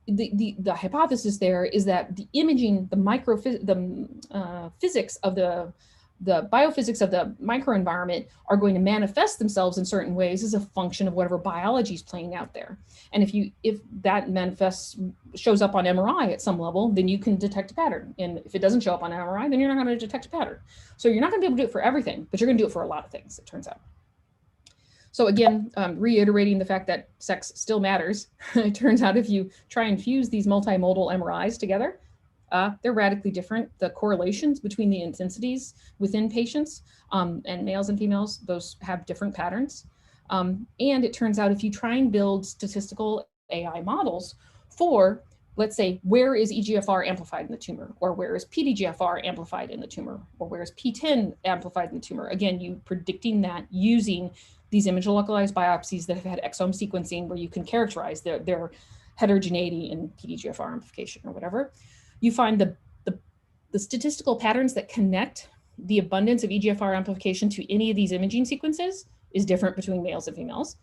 The hypothesis there is that the imaging, the physics of the the biophysics of the microenvironment are going to manifest themselves in certain ways as a function of whatever biology is playing out there. And if that shows up on MRI at some level, then you can detect a pattern. And if it doesn't show up on MRI, then you're not going to detect a pattern. So you're not going to be able to do it for everything, but you're going to do it for a lot of things, it turns out. So again, reiterating the fact that sex still matters. It turns out if you try and fuse these multimodal MRIs together, they're radically different. The correlations between the intensities within patients and males and females, those have different patterns. And it turns out if you try and build statistical AI models for, let's say, where is EGFR amplified in the tumor, or where is PDGFR amplified in the tumor, or where is PTEN amplified in the tumor, again, you predicting that using these image localized biopsies that have had exome sequencing where you can characterize their heterogeneity in PDGFR amplification or whatever. You find the statistical patterns that connect the abundance of EGFR amplification to any of these imaging sequences is different between males and females,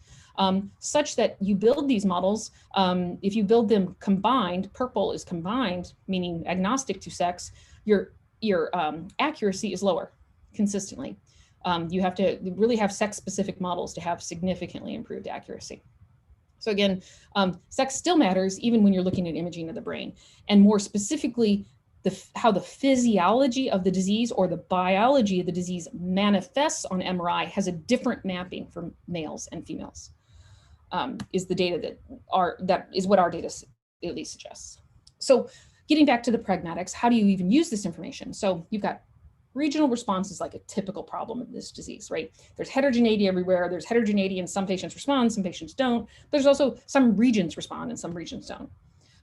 such that you build these models, if you build them combined, purple is combined, meaning agnostic to sex, your accuracy is lower consistently. You have to really have sex-specific models to have significantly improved accuracy. So again, sex still matters even when you're looking at imaging of the brain, and more specifically, how the physiology of the disease or the biology of the disease manifests on MRI has a different mapping for males and females, is the data that is what our data at least suggests. So getting back to the pragmatics, how do you even use this information? So you've got regional response is like a typical problem of this disease, right? There's heterogeneity everywhere. There's heterogeneity and some patients respond, some patients don't. But there's also some regions respond and some regions don't.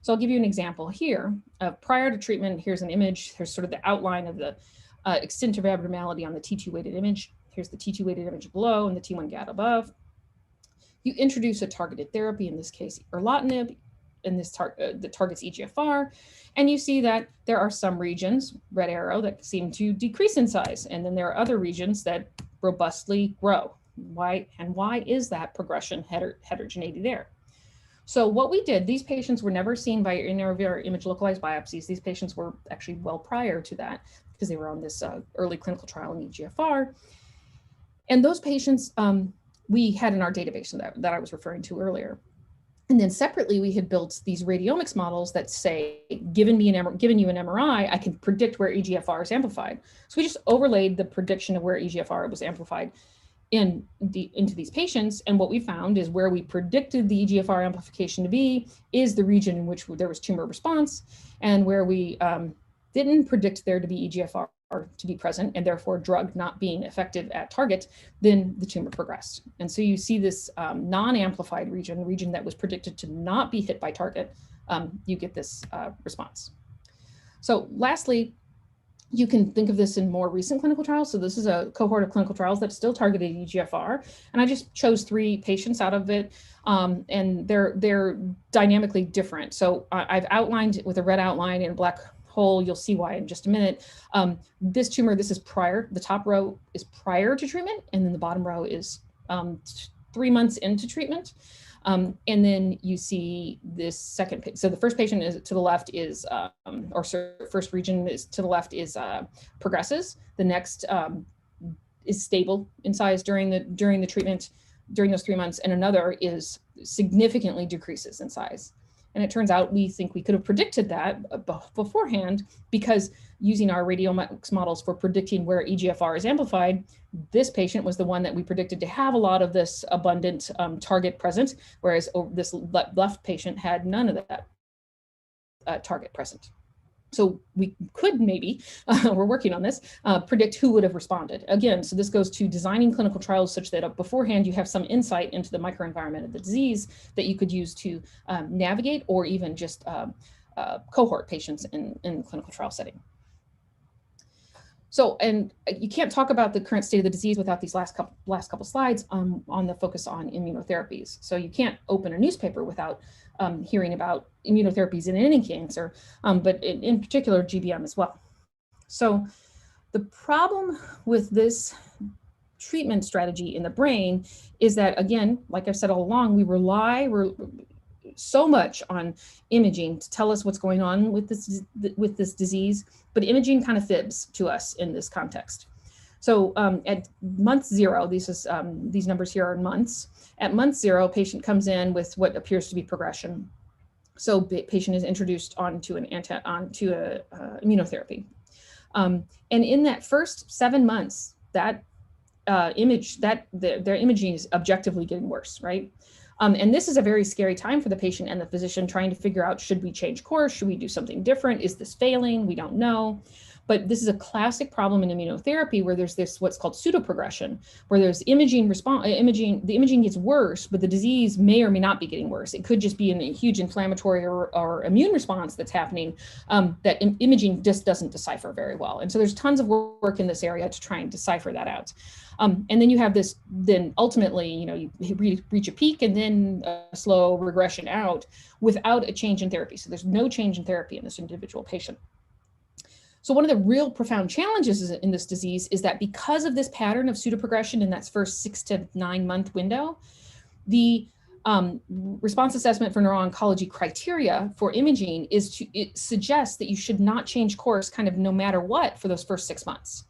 So I'll give you an example here. Prior to treatment, here's an image. Here's sort of the outline of the extent of abnormality on the T2 weighted image. Here's the T2 weighted image below and the T1 GAD above. You introduce a targeted therapy, in this case, erlotinib, and this that targets EGFR. And you see that there are some regions, red arrow, that seem to decrease in size. And then there are other regions that robustly grow. Why is that progression heterogeneity there? So what we did, these patients were never seen by our image localized biopsies. These patients were actually well prior to that because they were on this early clinical trial in EGFR. And those patients we had in our database that I was referring to earlier. And then separately, we had built these radiomics models that say, given you an MRI, I can predict where EGFR is amplified. So we just overlaid the prediction of where EGFR was amplified into these patients. And what we found is where we predicted the EGFR amplification to be is the region in which there was tumor response, and where we didn't predict there to be EGFR to be present, and therefore drug not being effective at target, then the tumor progressed. And so you see this non-amplified region, the region that was predicted to not be hit by target, you get this response. So lastly, you can think of this in more recent clinical trials. So this is a cohort of clinical trials that still targeted EGFR. And I just chose 3 patients out of it, and they're dynamically different. So I've outlined with a red outline in a black hole. You'll see why in just a minute. This tumor, this is prior, the top row is prior to treatment, and then the bottom row is 3 months into treatment. And then you see this second, so the first patient is to the left is, first region is to the left is progresses. The next is stable in size during the treatment, during those 3 months, and another is significantly decreases in size. And it turns out we think we could have predicted that beforehand, because using our radiomics models for predicting where EGFR is amplified, this patient was the one that we predicted to have a lot of this abundant target present, whereas this left patient had none of that target present. So we could maybe, we're working on this, predict who would have responded. Again, so this goes to designing clinical trials such that beforehand you have some insight into the microenvironment of the disease that you could use to navigate, or even just cohort patients in clinical trial setting. So, and you can't talk about the current state of the disease without these last couple slides on the focus on immunotherapies. So you can't open a newspaper without hearing about immunotherapies in any cancer, but in particular GBM as well. So the problem with this treatment strategy in the brain is that, again, like I've said all along, we rely so much on imaging to tell us what's going on with this disease, but imaging kind of fibs to us in this context. So at month 0, these numbers here are in months. At month 0, patient comes in with what appears to be progression. So patient is introduced onto immunotherapy. And in that first 7 months, that their imaging is objectively getting worse, right? And this is a very scary time for the patient and the physician trying to figure out, should we change course? Should we do something different? Is this failing? We don't know. But this is a classic problem in immunotherapy where there's this what's called pseudoprogression, where there's the imaging gets worse, but the disease may or may not be getting worse. It could just be a huge inflammatory or immune response that's happening that imaging just doesn't decipher very well. And so there's tons of work in this area to try and decipher that out. And then you have this, then ultimately, you reach a peak and then a slow regression out without a change in therapy. So there's no change in therapy in this individual patient. So one of the real profound challenges in this disease is that because of this pattern of pseudoprogression in that first 6 to 9 month window, the response assessment for neuro-oncology criteria for imaging it suggests that you should not change course kind of no matter what for those first 6 months.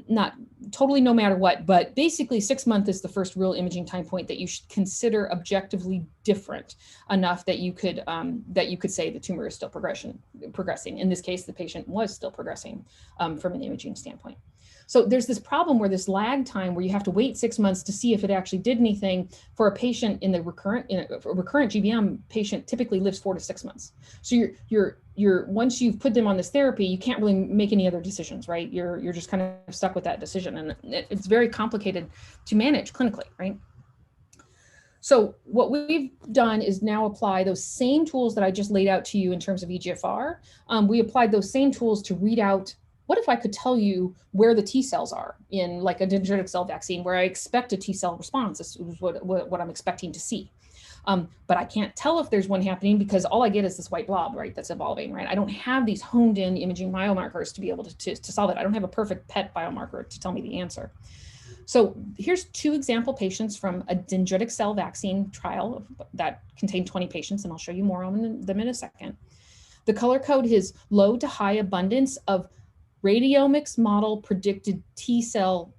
Not totally no matter what, but basically 6 months is the first real imaging time point that you should consider objectively different enough that you could say the tumor is still progressing. In this case, the patient was still progressing from an imaging standpoint. So there's this problem where this lag time where you have to wait 6 months to see if it actually did anything for a patient in a recurrent GBM patient typically lives 4 to 6 months. So you're once you've put them on this therapy, you can't really make any other decisions, right? You're just kind of stuck with that decision, and it's very complicated to manage clinically, right? So what we've done is now apply those same tools that I just laid out to you in terms of EGFR. We applied those same tools to read out, what if I could tell you where the T cells are in like a dendritic cell vaccine, where I expect a T cell response? This is what I'm expecting to see. But I can't tell if there's one happening because all I get is this white blob, right, that's evolving, right? I don't have these honed in imaging biomarkers to be able to solve it. I don't have a perfect PET biomarker to tell me the answer. So here's 2 example patients from a dendritic cell vaccine trial that contained 20 patients, and I'll show you more on them in a second. The color code is low to high abundance of Radiomics model predicted T cell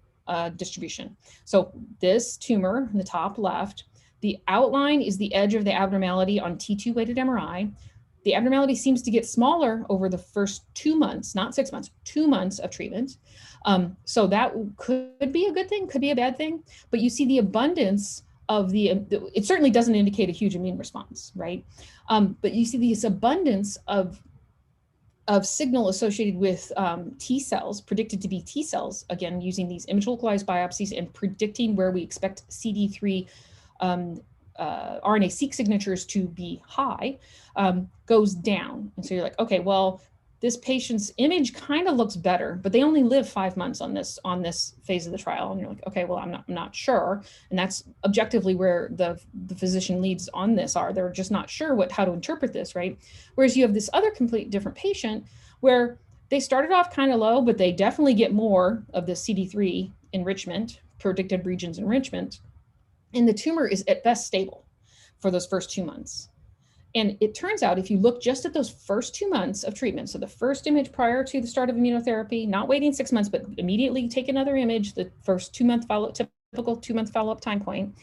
distribution. So this tumor in the top left, the outline is the edge of the abnormality on T2 weighted MRI. The abnormality seems to get smaller over the first 2 months, not 6 months, 2 months of treatment. So that could be a good thing, could be a bad thing, but you see the abundance of it certainly doesn't indicate a huge immune response, right? But you see this abundance of signal associated with T cells, predicted to be T cells, again, using these image localized biopsies and predicting where we expect CD3 RNA-seq signatures to be high, goes down. And so you're like, okay, well, this patient's image kind of looks better, but they only live 5 months on this phase of the trial. And you're like, okay, well, I'm not sure. And that's objectively where the physician leads on this are. They're just not sure how to interpret this, right? Whereas you have this other complete different patient where they started off kind of low, but they definitely get more of the CD3 enrichment, predicted regions enrichment. And the tumor is at best stable for those first 2 months. And it turns out if you look just at those first 2 months of treatment, so the first image prior to the start of immunotherapy, not waiting 6 months, but immediately take another image, the first 2 month follow-up, typical 2 month follow-up time point,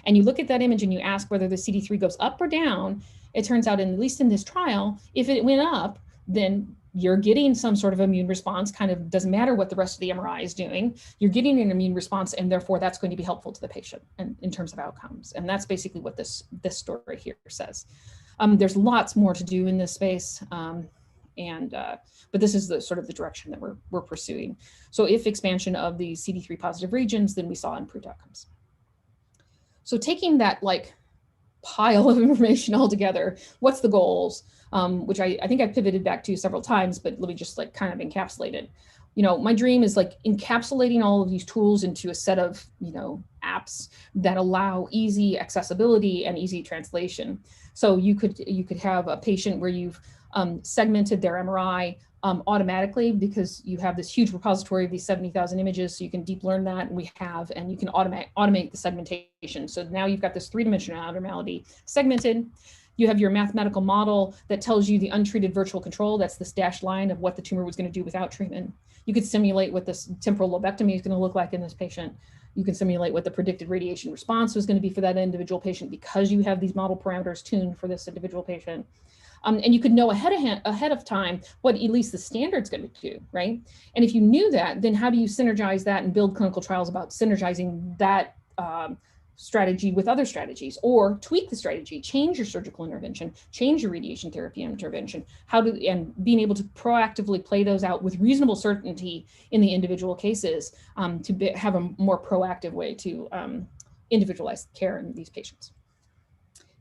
and you look at that image and you ask whether the CD3 goes up or down, it turns out, at least in this trial, if it went up, then you're getting some sort of immune response, kind of doesn't matter what the rest of the MRI is doing, you're getting an immune response, and therefore that's going to be helpful to the patient and in terms of outcomes. And that's basically what this story here says. There's lots more to do in this space, but this is the sort of the direction that we're pursuing. So if expansion of the CD3 positive regions, then we saw improved outcomes. So taking that like pile of information all together, what's the goals? Which I think I pivoted back to several times, but let me just like kind of encapsulate it. My dream is like encapsulating all of these tools into a set of, apps that allow easy accessibility and easy translation. So you could have a patient where you've segmented their MRI automatically because you have this huge repository of these 70,000 images. So you can deep learn that, and you can automate the segmentation. So now you've got this 3-dimensional abnormality segmented. You have your mathematical model that tells you the untreated virtual control. That's this dashed line of what the tumor was going to do without treatment. You could simulate what this temporal lobectomy is going to look like in this patient. You can simulate what the predicted radiation response was going to be for that individual patient because you have these model parameters tuned for this individual patient. And you could know ahead of time what at least the standard's going to do, right? And if you knew that, then how do you synergize that and build clinical trials about synergizing that strategy with other strategies, or tweak the strategy, change your surgical intervention, change your radiation therapy intervention, and being able to proactively play those out with reasonable certainty in the individual cases to have a more proactive way to individualize care in these patients.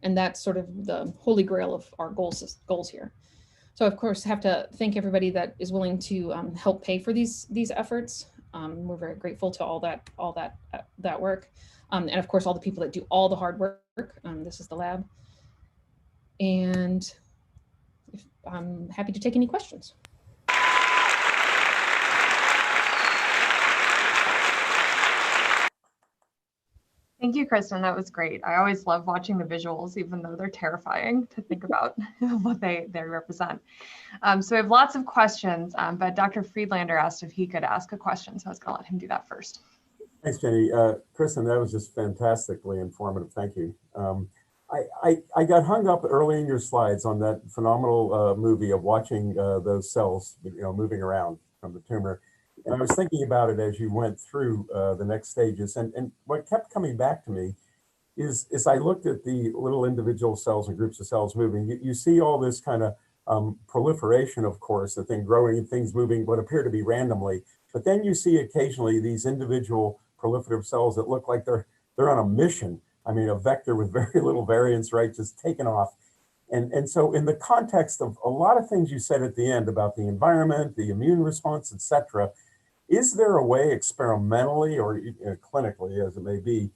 And that's sort of the holy grail of our goals here. So of course, I have to thank everybody that is willing to help pay for these efforts. We're very grateful to all that work. And of course, all the people that do all the hard work. This is the lab. And I'm happy to take any questions. Thank you, Kristin. That was great. I always love watching the visuals, even though they're terrifying to think about what they represent. So we have lots of questions, but Dr. Friedlander asked if he could ask a question. So I was going to let him do that first. Thanks, Jenny. Kristin, that was just fantastically informative. Thank you. I got hung up early in your slides on that phenomenal movie of watching those cells, moving around from the tumor. And I was thinking about it as you went through the next stages. And what kept coming back to me is I looked at the little individual cells and groups of cells moving. You see all this kind of proliferation, of course, the thing growing and things moving what appear to be randomly. But then you see occasionally these individual proliferative cells that look like they're on a mission. I mean, a vector with very little variance, right, just taken off. And so in the context of a lot of things you said at the end about the environment, the immune response, et cetera, is there a way experimentally or clinically, as it may be,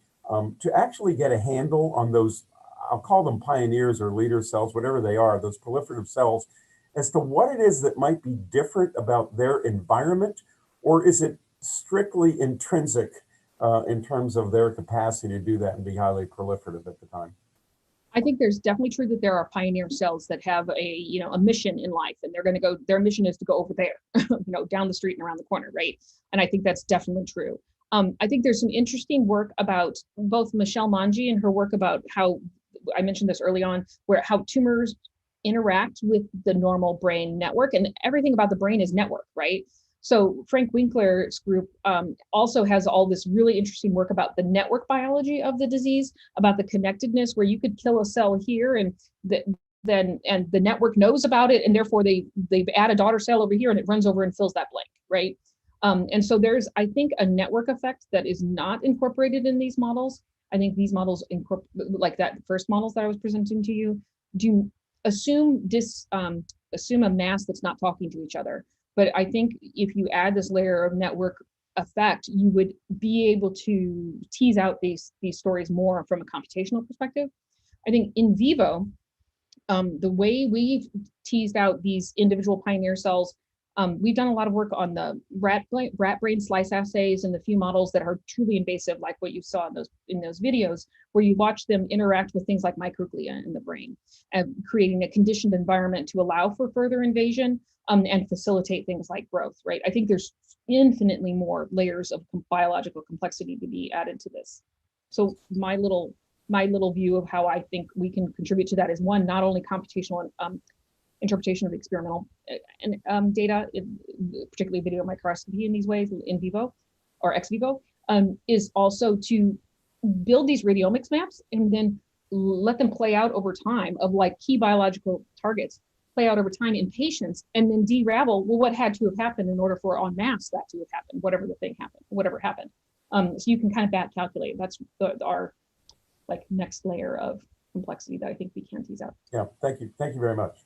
to actually get a handle on those, I'll call them pioneers or leader cells, whatever they are, those proliferative cells, as to what it is that might be different about their environment? Or is it strictly intrinsic in terms of their capacity to do that and be highly proliferative at the time? I think there's definitely true that there are pioneer cells that have a mission in life, and they're going to go, their mission is to go over there, down the street and around the corner, right? And I think that's definitely true. I think there's some interesting work about both Michelle Manji and her work about how, I mentioned this early on, how tumors interact with the normal brain network, and everything about the brain is network, right? So Frank Winkler's group also has all this really interesting work about the network biology of the disease, about the connectedness where you could kill a cell here and the network knows about it, and therefore they add a daughter cell over here and it runs over and fills that blank, right? And so there's, I think, a network effect that is not incorporated in these models. I think these models, like that first models that I was presenting to you, do assume a mass that's not talking to each other. But I think if you add this layer of network effect, you would be able to tease out these stories more from a computational perspective. I think in vivo, the way we've teased out these individual pioneer cells, we've done a lot of work on the rat brain slice assays and the few models that are truly invasive, like what you saw in those videos, where you watch them interact with things like microglia in the brain, and creating a conditioned environment to allow for further invasion and facilitate things like growth, right? I think there's infinitely more layers of biological complexity to be added to this. So my little view of how I think we can contribute to that is, one, not only computational interpretation of experimental data, particularly video microscopy in these ways, in vivo or ex vivo, is also to build these radiomics maps and then let them play out over time of like key biological targets, play out over time in patients, and then de-ravel, well, what had to have happened in order for en masse that to have happened, whatever the thing happened, whatever happened. So you can kind of back calculate. That's our like next layer of complexity that I think we can tease out. Yeah, thank you. Thank you very much.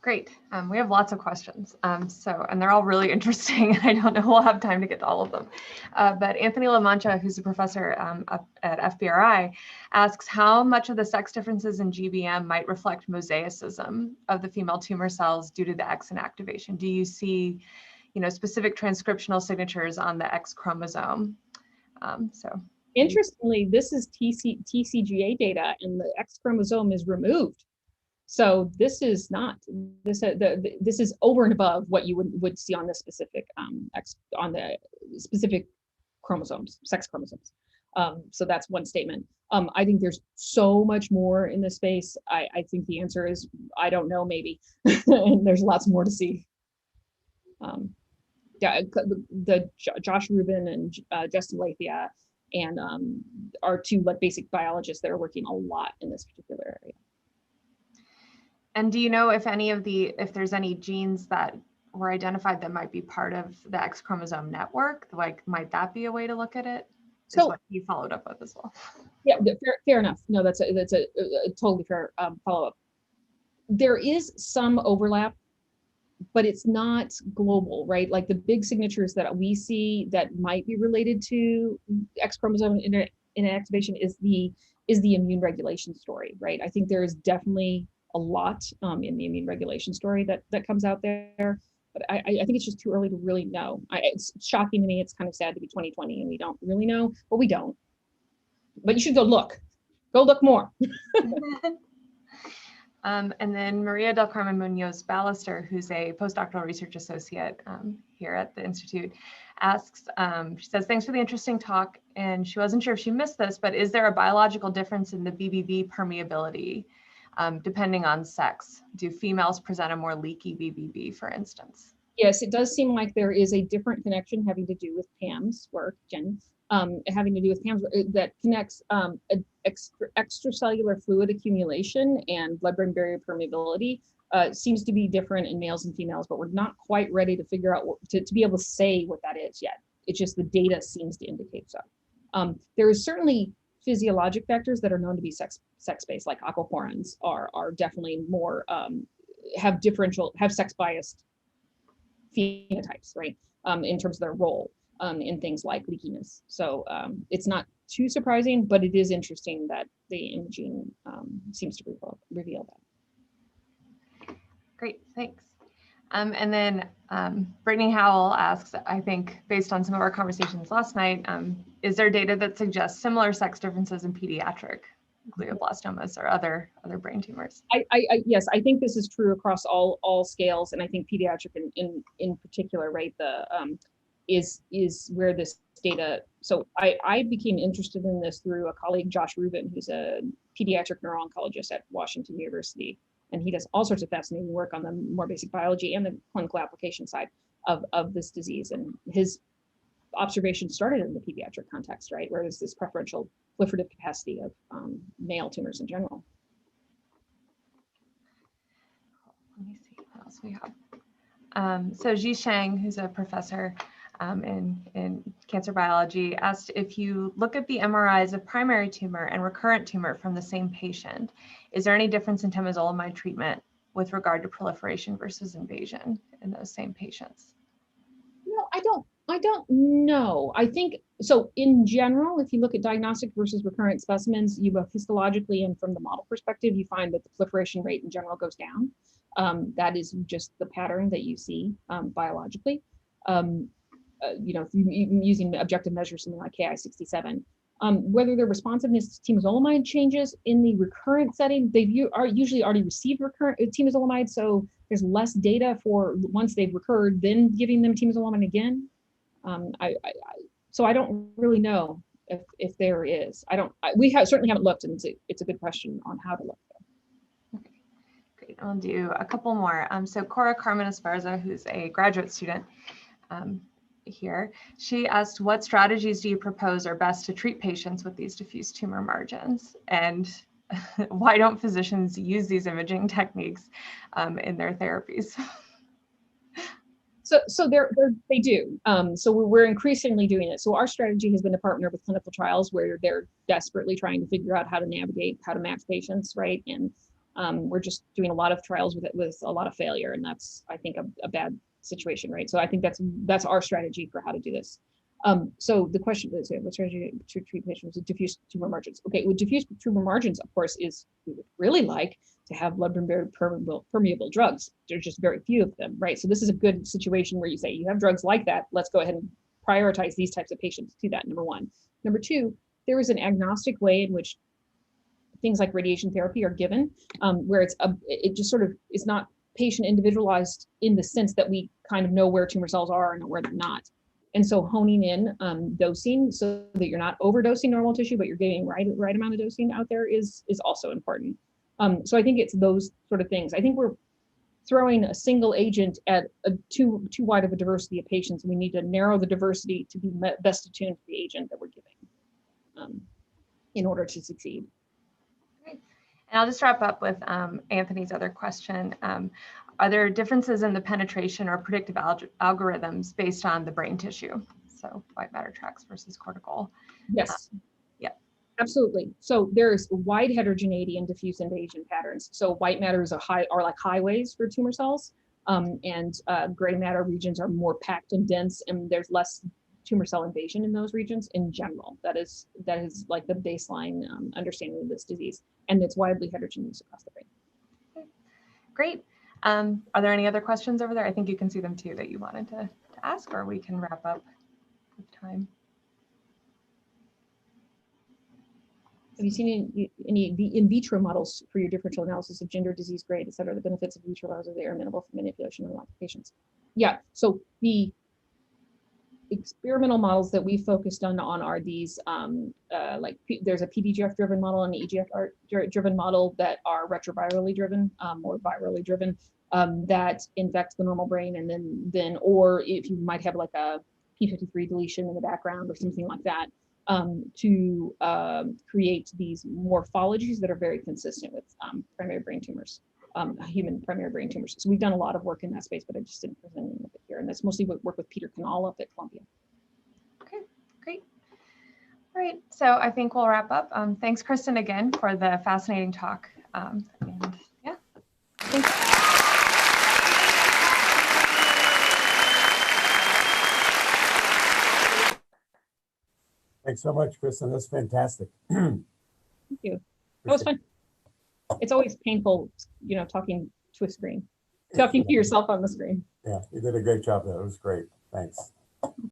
Great. We have lots of questions. And they're all really interesting. I don't know we'll have time to get to all of them. But Anthony La Mancha, who's a professor up at FBRI, asks how much of the sex differences in GBM might reflect mosaicism of the female tumor cells due to the X inactivation. Do you see, specific transcriptional signatures on the X chromosome? So Interestingly, this is TCGA data, and the X chromosome is removed. So this is not this. This is over and above what you would see on the specific specific chromosomes, sex chromosomes. So that's one statement. I think there's so much more in this space. I think the answer is I don't know, maybe, and there's lots more to see. The Josh Rubin and Justin Lathia and are two basic biologists that are working a lot in this particular area. And do you know if if there's any genes that were identified that might be part of the X chromosome network? Like, might that be a way to look at it? So what you followed up with as well. Yeah, fair enough. No, that's a totally fair follow-up. There is some overlap, but it's not global, right? Like the big signatures that we see that might be related to X chromosome inactivation is the immune regulation story, right? I think there is definitely a lot in the immune regulation story that comes out there, but I think it's just too early to really know. It's shocking to me. It's kind of sad to be 2020 and we don't really know, but we don't. But you should go look more. And then Maria del Carmen Munoz Ballester, who's a postdoctoral research associate here at the Institute, asks, she says, thanks for the interesting talk. And she wasn't sure if she missed this, but is there a biological difference in the BBB permeability depending on sex? Do females present a more leaky BBB, for instance? Yes, it does seem like there is a different connection having to do with Pam's work, Jen, having to do with Pam's work that connects extracellular fluid accumulation and blood-brain barrier permeability. Seems to be different in males and females, but we're not quite ready to figure out to be able to say what that is yet. It's just the data seems to indicate so. There is certainly physiologic factors that are known to be sex-based, like aquaporins are definitely more have sex-biased phenotypes, right? In terms of their role in things like leakiness. So it's not too surprising, but it is interesting that the imaging seems to reveal that. Great, thanks. And then Brittany Howell asks, I think based on some of our conversations last night, is there data that suggests similar sex differences in pediatric glioblastomas or other brain tumors? Yes, I think this is true across all scales, and I think pediatric in particular, right? Is where this data. So I became interested in this through a colleague, Josh Rubin, who's a pediatric neuro-oncologist at Washington University, and he does all sorts of fascinating work on the more basic biology and the clinical application side of this disease. And his observation started in the pediatric context, right, where there's this preferential proliferative capacity of male tumors in general. Let me see what else we have. So Ji Shang, who's a professor in cancer biology, asked if you look at the MRIs of primary tumor and recurrent tumor from the same patient, is there any difference in temozolomide treatment with regard to proliferation versus invasion in those same patients? No, I don't know. I think, so in general, if you look at diagnostic versus recurrent specimens, you both histologically and from the model perspective, you find that the proliferation rate in general goes down. That is just the pattern that you see biologically. Using objective measures, something like Ki-67. Whether their responsiveness to temozolomide changes in the recurrent setting, they've usually already received recurrent temozolomide, so there's less data for once they've recurred, then giving them temozolomide again. So I don't really know if there is. We certainly haven't looked, and it's a good question on how to look there. Okay, great. I'll do a couple more. So Cora Carmen Esparza, who's a graduate student here, she asked, what strategies do you propose are best to treat patients with these diffuse tumor margins? And why don't physicians use these imaging techniques in their therapies? So they do. So we're increasingly doing it. So our strategy has been to partner with clinical trials where they're desperately trying to figure out how to navigate, how to match patients, right? And we're just doing a lot of trials with a lot of failure, and that's, I think, a bad situation, right? So I think that's our strategy for how to do this. So the question is, what strategy to treat patients with diffuse tumor margins? Okay, with diffuse tumor margins, of course, is we would really like to have blood-brain barrier permeable drugs. There's just very few of them, right? So this is a good situation where you say you have drugs like that. Let's go ahead and prioritize these types of patients to that. Number one. Number two, there is an agnostic way in which things like radiation therapy are given, where it just sort of is not patient individualized in the sense that we kind of know where tumor cells are and where they're not. And so honing in dosing so that you're not overdosing normal tissue, but you're getting right amount of dosing out there is also important. So I think it's those sort of things. I think we're throwing a single agent at too wide of a diversity of patients. We need to narrow the diversity to be best attuned to the agent that we're giving in order to succeed. Great. And I'll just wrap up with Anthony's other question. Are there differences in the penetration or predictive algorithms based on the brain tissue? So white matter tracks versus cortical. Yes. Yeah. Absolutely. So there's wide heterogeneity in diffuse invasion patterns. So white matters are like highways for tumor cells, and gray matter regions are more packed and dense, and there's less tumor cell invasion in those regions in general. That is like the baseline understanding of this disease, and it's widely heterogeneous across the brain. Okay. Great. Are there any other questions over there? I think you can see them too that you wanted to ask, or we can wrap up with time. Have you seen any in vitro models for your differential analysis of gender, disease grade, et cetera, the benefits of in vitro models, they are amenable for manipulation and modifications? Yeah, so the experimental models that we focused on are these, there's a PDGF driven model and an EGFR driven model that are retrovirally driven or virally driven that infect the normal brain, and then or if you might have like a p53 deletion in the background or something like that, to create these morphologies that are very consistent with primary brain tumors, human primary brain tumors. So we've done a lot of work in that space, but I just didn't present any of it here. And that's mostly work with Peter Canal up at Columbia. Okay, great. All right, so I think we'll wrap up. Thanks, Kristin, again for the fascinating talk. And yeah, thanks. Thanks so much, Kristin. That's fantastic. Thank you. That was fun. It's always painful, talking to a screen, talking to yourself on the screen. Yeah, you did a great job though. It was great. Thanks.